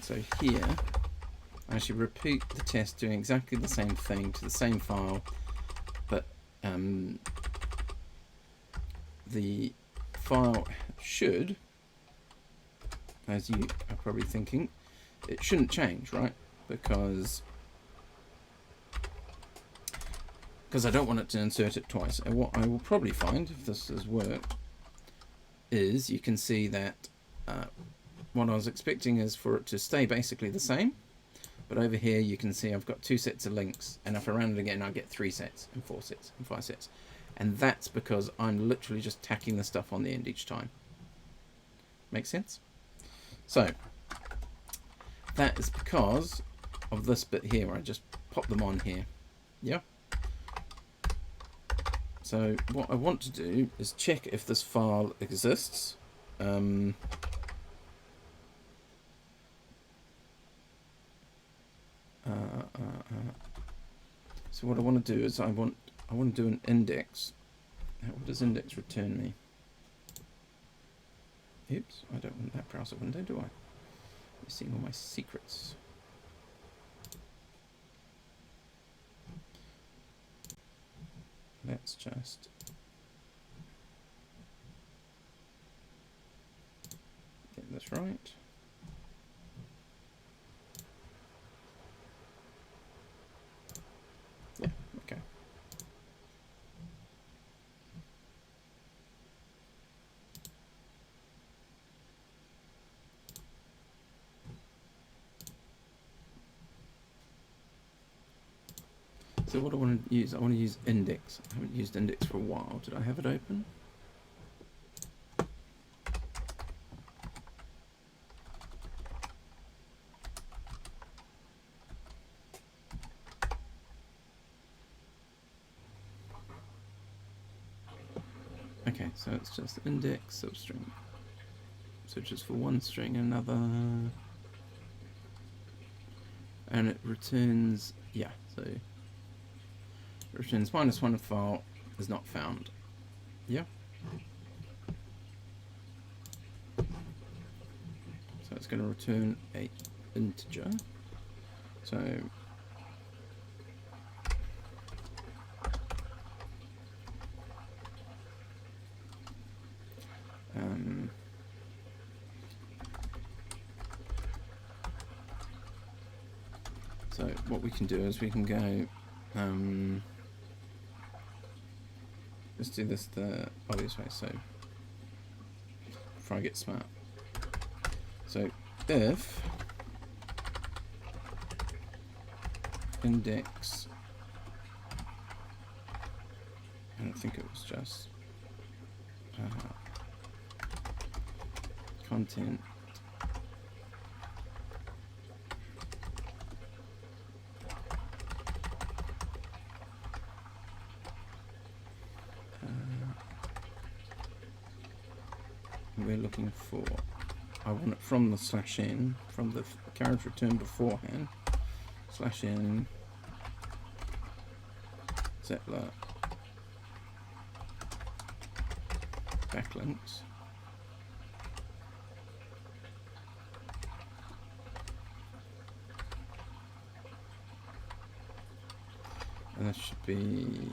So here, I actually repeat the test doing exactly the same thing to the same file, but the file should, as you are probably thinking, it shouldn't change, right? Because I don't want it to insert it twice. And what I will probably find, if this has worked, is you can see that what I was expecting is for it to stay basically the same, but over here you can see I've got 2 sets of links, and if I run it again I get 3 sets and 4 sets and 5 sets, and that's because I'm literally just tacking the stuff on the end each time. Make sense? So that is because of this bit here where I just pop them on here. Yeah. So what I want to do is check if this file exists. So what I want to do is I want to do an index. What does index return me? Oops, I don't want that browser window, do I? You're seeing all my secrets. Let's just get this right. Yeah, okay. So what I want to use, I want to use index. I haven't used index for a while. Did I have it open? Okay, so it's just index substring. So just for one string, another, and it returns, yeah, so it returns -1 file is not found. Yeah. So it's going to return a integer. So So what we can do is we can go, let's do this the obvious way, so before I get smart. So if index, I don't think it was just content we're looking for, I want it from the /n, from the character return beforehand, /n Zetler backlinks, and that should be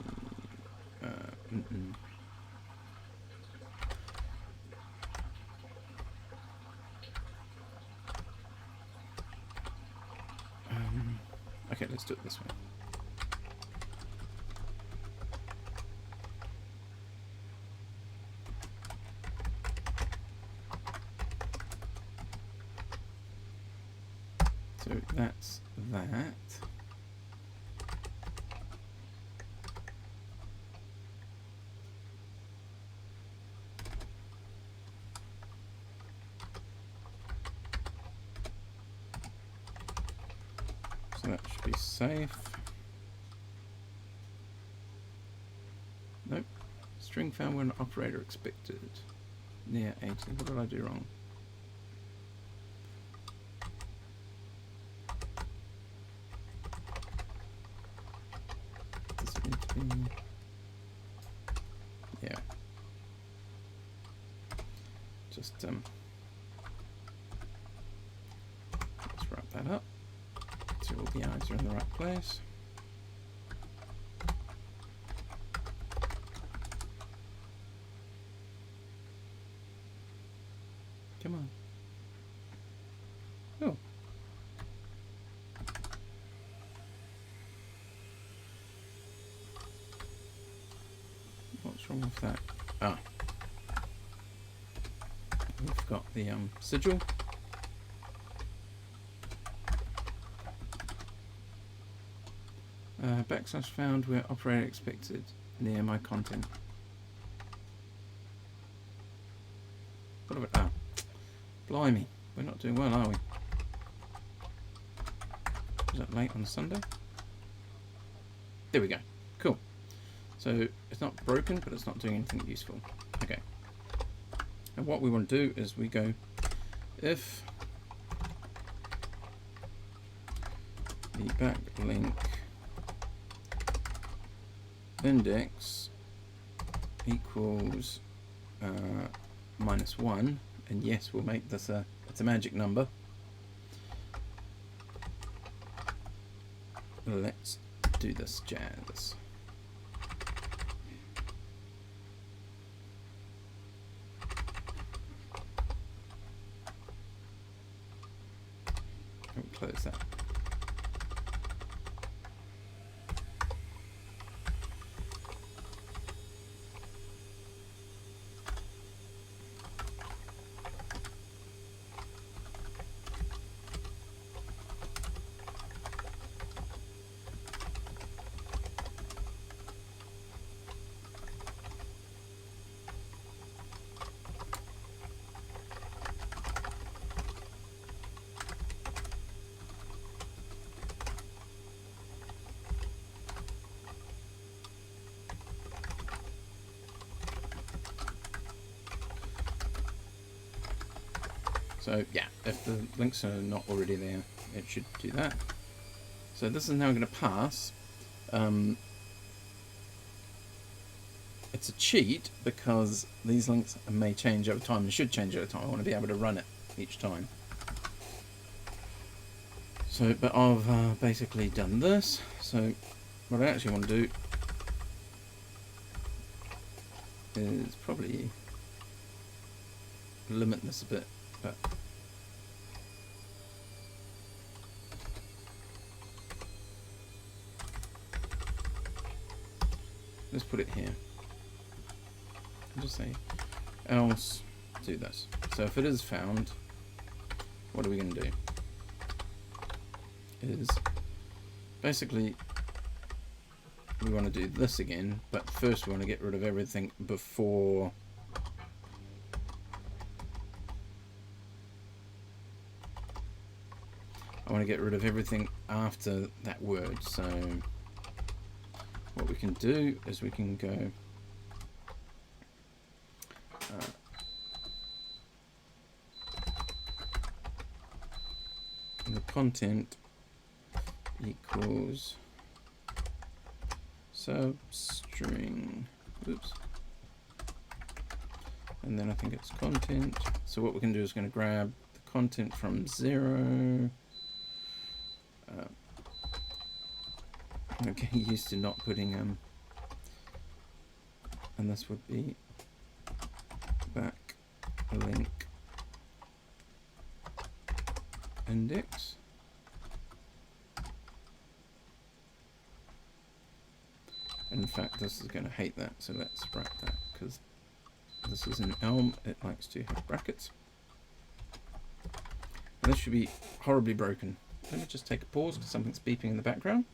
okay, let's do it this way. So that's that. So that should be safe. Nope. String found when operator expected. Near 80. What did I do wrong? Does it need to be? Yeah. Just let's wrap that up. So all the eyes are in the right place. Come on. Oh. What's wrong with that? Ah. We've got the sigil. / found where operator expected near my content. What about that? Blimey, we're not doing well, are we? Is that late on Sunday? There we go. Cool. So it's not broken, but it's not doing anything useful. Okay. And what we want to do is we go if the backlink index equals -1, and yes, we'll make this it's a magic number. Let's do this jazz. I'll close that. So yeah, if the links are not already there, it should do that. So this is now going to pass. It's a cheat because these links may change over time. They should change over time. I want to be able to run it each time. So, but I've basically done this. So what I actually want to do is probably limit this a bit, but let's put it here. Just say else do this. So if it is found, what are we going to do? Is basically we want to do this again, but first we want to get rid of everything before I want to get rid of everything after that word. So what we can do is we can go the content equals substring, oops, and then I think it's content. So what we can do is going to grab the content from 0. I'm getting used to not putting and this would be back link index. In fact, this is going to hate that, so let's write that, because this is an Elm, it likes to have brackets. And this should be horribly broken. Let me just take a pause because something's beeping in the background.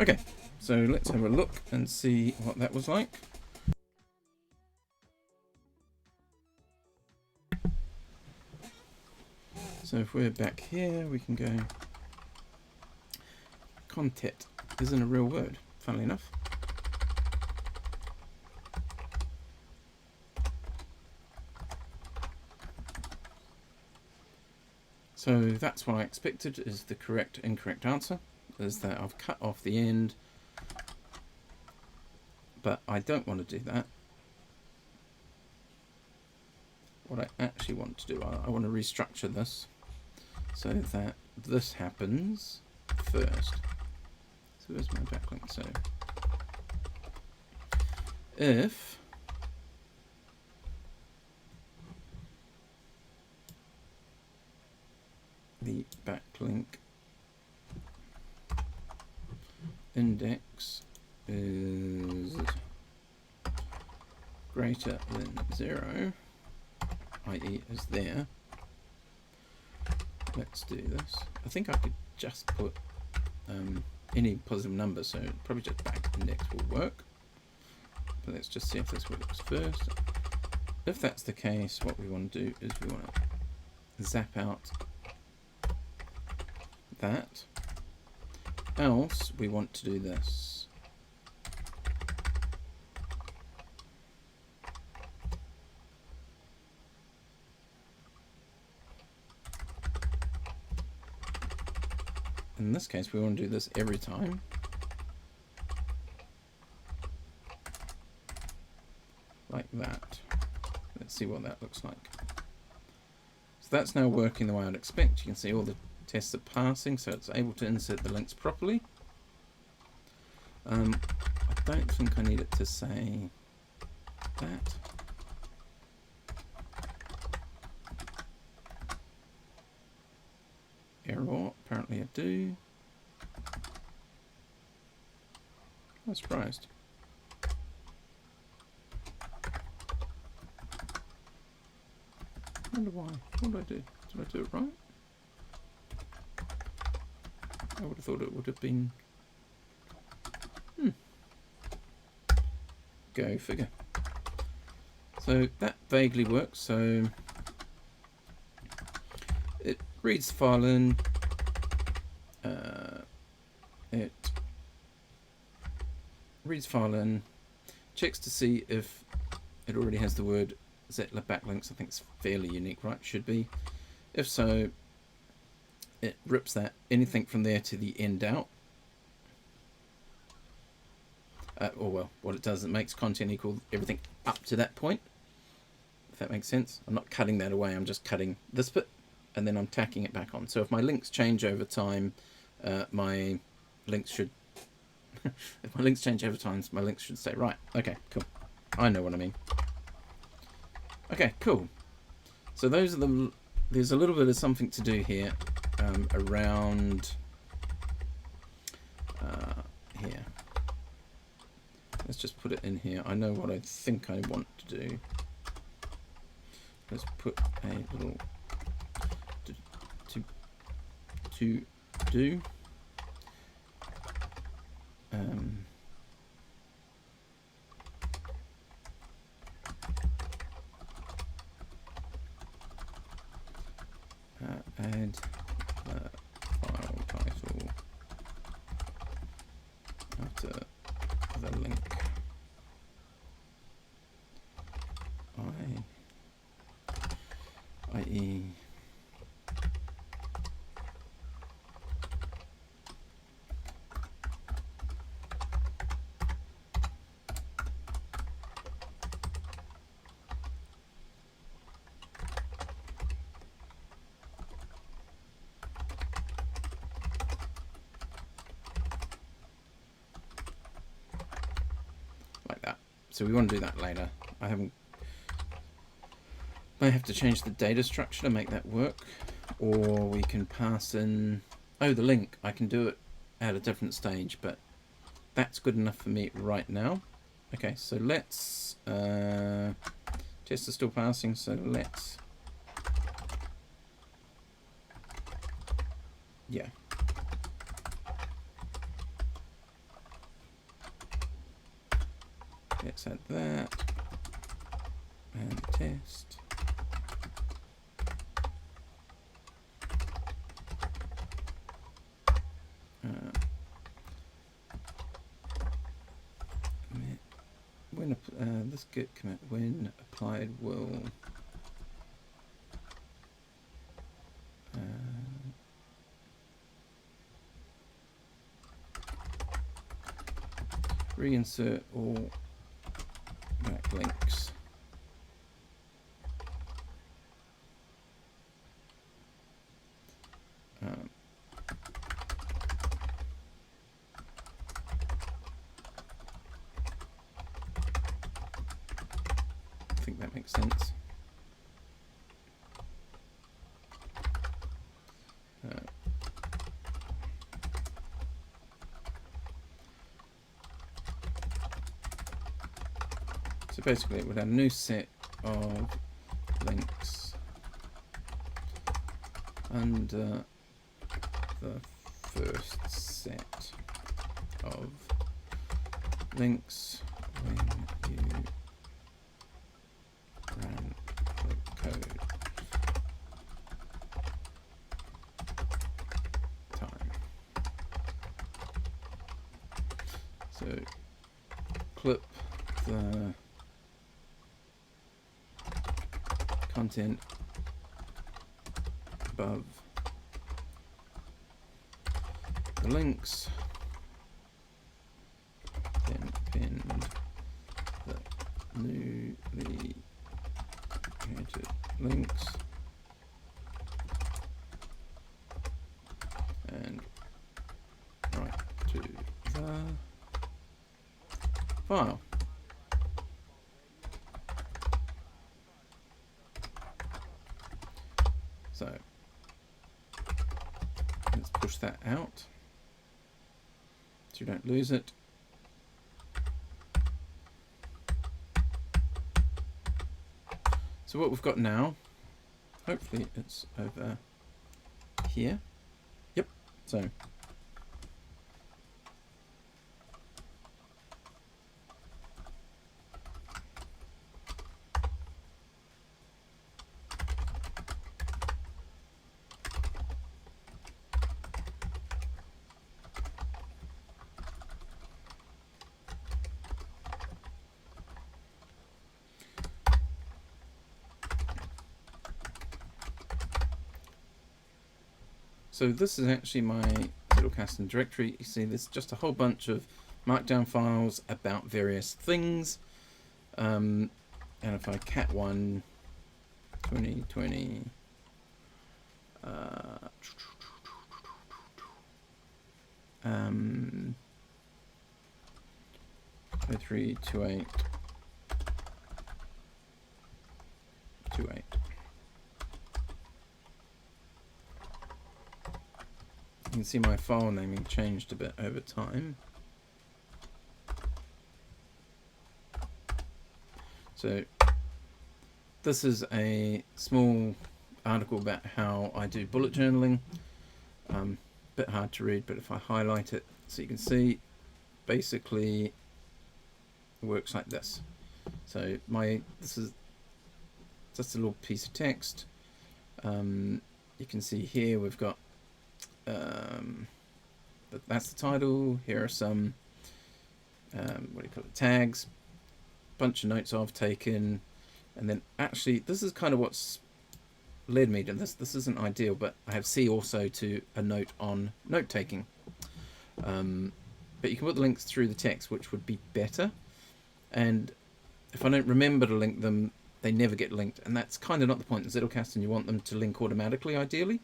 Okay, so let's have a look and see what that was like. So if we're back here, we can go content isn't a real word, funnily enough. So that's what I expected is the correct incorrect answer, is that I've cut off the end, but I don't want to do that. What I actually want to do, I want to restructure this so that this happens first. So where's my backlink? So if the backlink index is greater than 0, i.e. is there, let's do this. I think I could just put any positive number, so probably just back index will work. But let's just see if this works first. If that's the case, what we want to do is we want to zap out that. Else we want to do this. In this case, we want to do this every time. Like that. Let's see what that looks like. So that's now working the way I'd expect. You can see all the tests are passing, so it's able to insert the links properly. I don't think I need it to say that. Error, apparently I do. I'm surprised. I wonder why. What did I do? Did I do it right? I would have thought it would have been... Go figure. So that vaguely works. So it reads the file in. It reads file in, checks to see if it already has the word Zetler backlinks. I think it's fairly unique, right? Should be. If so, it rips that anything from there to the end out. Or well, what it does, it makes content equal everything up to that point. If that makes sense. I'm not cutting that away, I'm just cutting this bit and then I'm tacking it back on. So if my links change over time, my links should if my links change over time, my links should stay. Right, okay, cool. I know what I mean. Okay, cool. So those are there's a little bit of something to do here around here. Let's just put it in here. I know what I think I want to do. Let's put a little to do. Add file title after the link. I.e. like that. So we want to do that later. I have to change the data structure to make that work, or we can pass in, oh, the link, I can do it at a different stage, but that's good enough for me right now. Okay, so let's, test is still passing, so let's, yeah. Let's add that, and test. When this git commit when applied will reinsert all backlinks. I think that makes sense. So basically, with a new set of links under the first set of links when you run the code time. So clip the content above the links, then append the newly created links, and write to the file. So let's push that out so you don't lose it. So what we've got now, hopefully it's over here. Yep. So So this is actually my little custom directory. You see there's just a whole bunch of markdown files about various things. And if I cat1 2020 0328 28. You can see my file naming changed a bit over time. So this is a small article about how I do bullet journaling. Bit hard to read, but if I highlight it so you can see, basically it works like this. So this is just a little piece of text. You can see here we've got that's the title. Here are some what do you call it, tags, bunch of notes I've taken, and then actually this is kind of what's led me to this. This isn't ideal, but I have C also to a note on note taking. But you can put the links through the text, which would be better. And if I don't remember to link them, they never get linked, and that's kind of not the point in Zettelkasten. You want them to link automatically, ideally.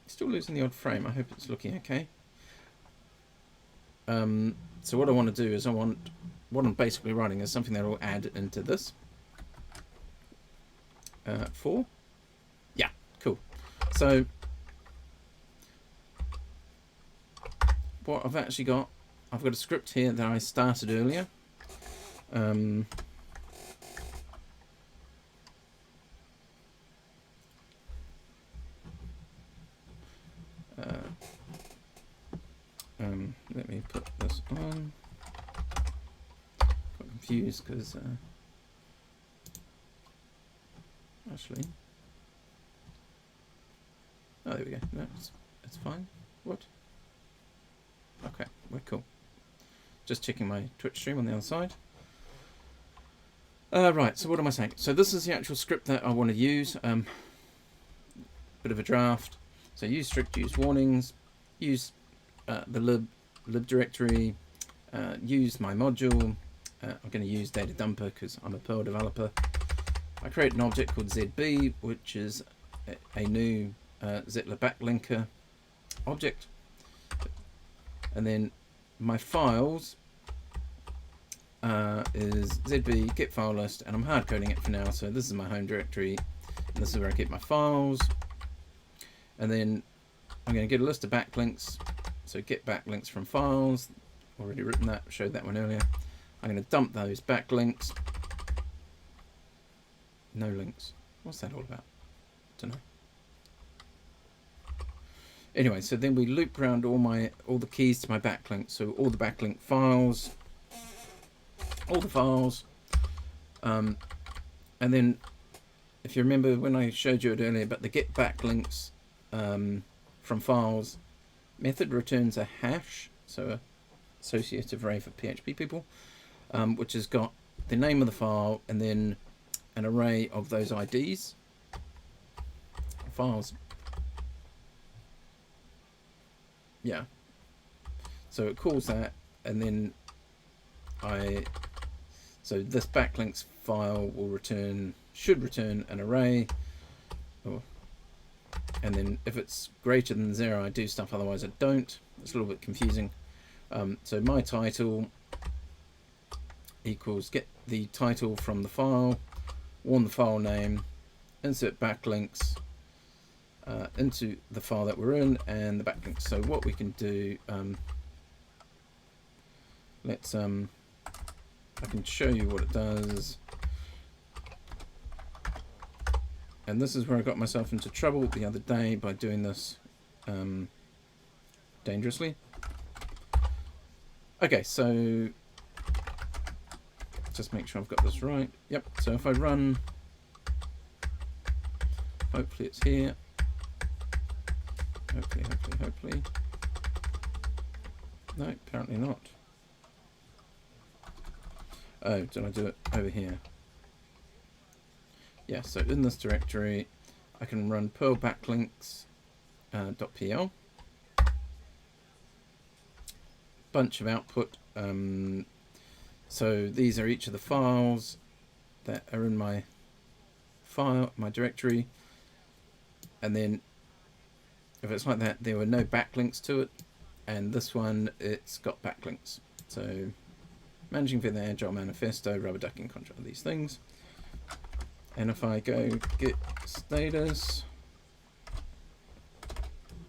Still losing the odd frame. I hope it's looking okay. So what I want to do is what I'm basically writing is something that will add into this. 4. Yeah, cool. So what I've actually got, I've got a script here that I started earlier. Let me put this on. Got confused because actually, oh, there we go. No, it's fine. What? Okay, we're cool. Just checking my Twitch stream on the other side. Right, so what am I saying? So this is the actual script that I want to use. Bit of a draft. So use strict use warnings, use the lib directory, use my module. I'm going to use data dumper because I'm a Perl developer. I create an object called ZB, which is a new Zetler backlinker object. And then my files is ZB get file list, and I'm hard coding it for now. So this is my home directory, and this is where I keep my files. And then I'm going to get a list of backlinks. So get backlinks from files. Already written that, showed that one earlier. I'm going to dump those backlinks. No links. What's that all about? Don't know. Anyway, so then we loop around all the keys to my backlink. So all the backlink files, all the files, and then if you remember when I showed you it earlier about the get backlinks from files method returns a hash, so a associative array for PHP people, which has got the name of the file and then an array of those IDs files. Yeah, so it calls that, and then so this backlinks file will should return an array, and then if it's greater than 0 I do stuff, otherwise I don't. It's a little bit confusing. So my title equals get the title from the file, warn the file name, insert backlinks into the file that we're in, and the backlinks. So what we can do, I can show you what it does. And this is where I got myself into trouble the other day by doing this dangerously. Okay, so just make sure I've got this right. Yep, so if I run, hopefully it's here. Hopefully. No, apparently not. Oh, did I do it over here? Yeah, so in this directory, I can run Perl backlinks .pl. Bunch of output. So these are each of the files that are in my file, my directory, and then if it's like that, there were no backlinks to it, and this one, it's got backlinks. So managing for the Agile Manifesto, rubber ducking control, these things. And if I go git status,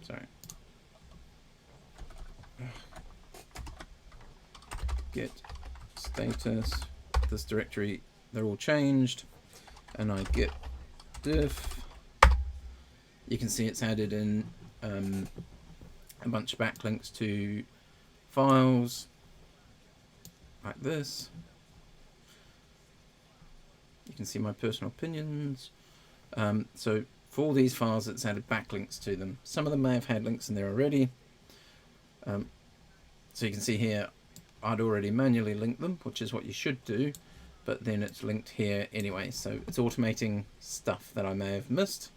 sorry, git status, this directory, they're all changed, and I git diff, you can see it's added in a bunch of backlinks to files like this. You can see my personal opinions. So for all these files, it's added backlinks to them. Some of them may have had links in there already. So you can see here, I'd already manually linked them, which is what you should do, but then it's linked here anyway. So it's automating stuff that I may have missed.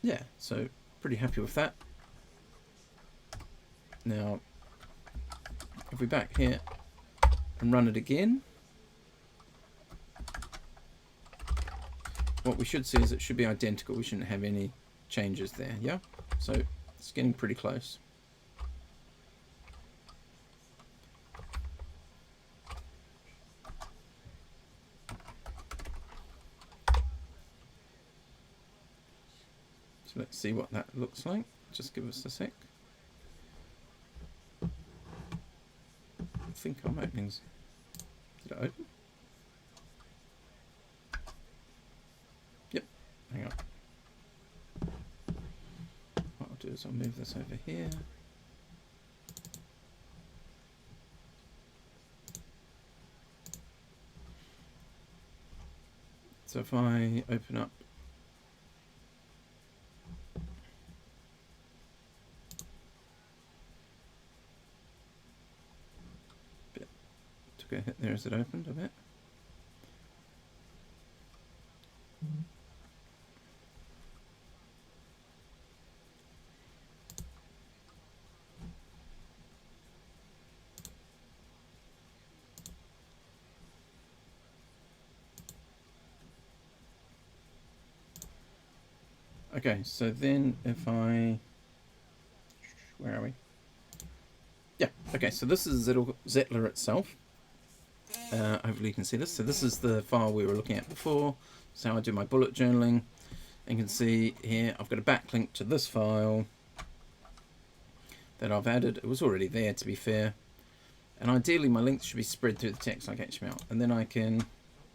Yeah, so pretty happy with that. Now, if we back here and run it again, what we should see is it should be identical. We shouldn't have any changes there, yeah? So it's getting pretty close. So let's see what that looks like. Just give us a sec. I think I'm opening. Did it open? Yep. Hang on. What I'll do is I'll move this over here. So if I open up took a hit there as it opened a bit. Okay, so then if I, where are we? Yeah, okay, so this is Zettlr itself. Hopefully you can see this. So this is the file we were looking at before. So I do my bullet journaling. And you can see here I've got a backlink to this file that I've added. It was already there, to be fair. And ideally my links should be spread through the text like HTML. And then I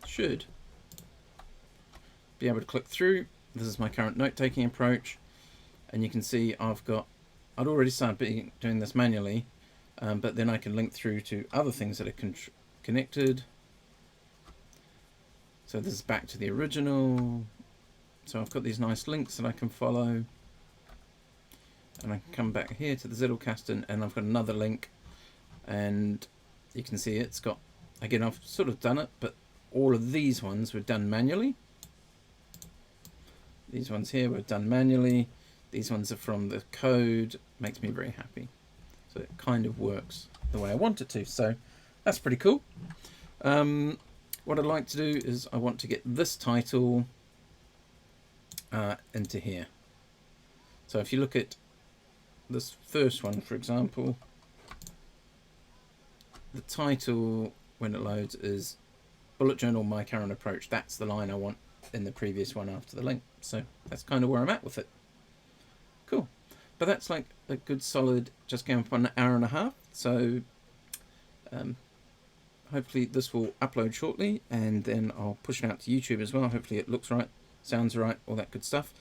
should be able to click through. This is my current note-taking approach. And you can see I'd already started doing this manually, but then I can link through to other things that are connected. So this is back to the original. So I've got these nice links that I can follow. And I can come back here to the Zettelkasten, and I've got another link. And you can see it's got, again, I've sort of done it, but all of these ones were done manually. These ones here were done manually. These ones are from the code. Makes me very happy. So it kind of works the way I want it to. So that's pretty cool. What I'd like to do is I want to get this title into here. So if you look at this first one, for example, the title when it loads is Bullet Journal My Current Approach. That's the line I want in the previous one after the link. So that's kind of where I'm at with it. Cool. But that's like a good solid, just came up on an hour and a half. So hopefully this will upload shortly, and then I'll push it out to YouTube as well. Hopefully it looks right, sounds right, all that good stuff.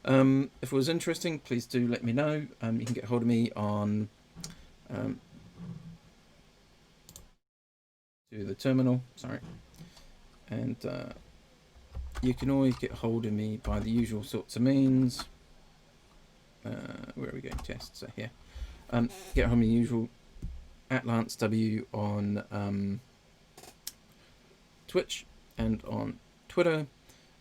If it was interesting, please do let me know. You can get hold of me on to the terminal, sorry. And you can always get hold of me by the usual sorts of means. Where are we going? Tests are here. Get hold of me usual at Lance W on Twitch and on Twitter.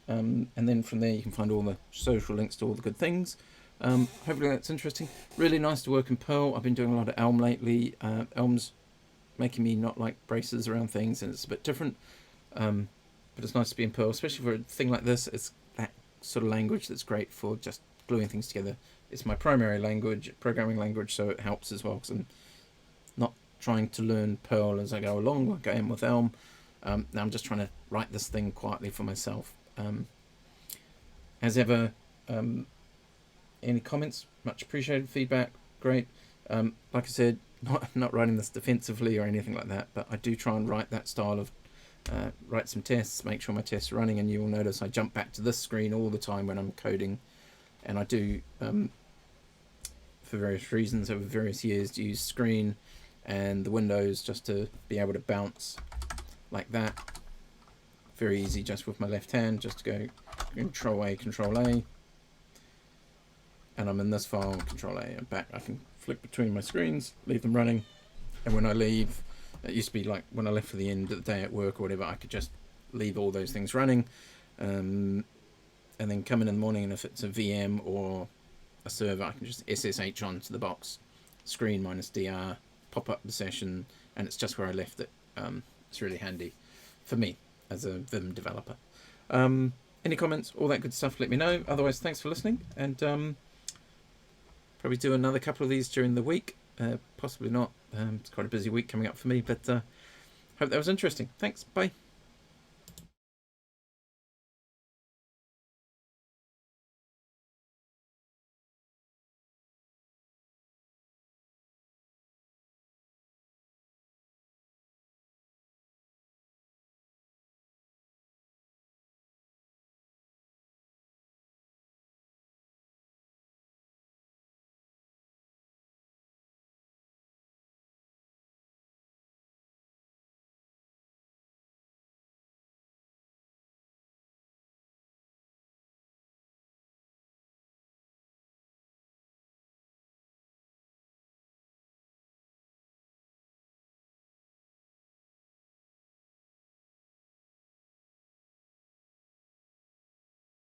And then from there you can find all the social links to all the good things. Hopefully that's interesting. Really nice to work in Perl. I've been doing a lot of Elm lately. Elm's making me not like braces around things, and it's a bit different. but it's nice to be in Perl, especially for a thing like this. It's that sort of language that's great for just gluing things together. It's my primary language, programming language, so it helps as well, because I'm not trying to learn Perl as I go along, like I am with Elm. Now I'm just trying to write this thing quietly for myself. As ever, any comments? Much appreciated. Feedback, great. Like I said, not writing this defensively or anything like that, but I do try and write that style of write some tests, make sure my tests are running, and you'll notice I jump back to this screen all the time when I'm coding, and I do, for various reasons over various years, use screen and the windows just to be able to bounce like that. Very easy just with my left hand, just to go Control A, Control A, and I'm in this file, Control A, and back. I can flick between my screens, leave them running, and when I leave, it used to be like when I left for the end of the day at work or whatever, I could just leave all those things running, and then come in the morning, and if it's a VM or a server, I can just SSH onto the box, screen minus DR, pop up the session, and it's just where I left it. It's really handy for me as a Vim developer. Any comments, all that good stuff, let me know. Otherwise, thanks for listening, and probably do another couple of these during the week. Possibly not. It's quite a busy week coming up for me, but hope that was interesting. Thanks. Bye.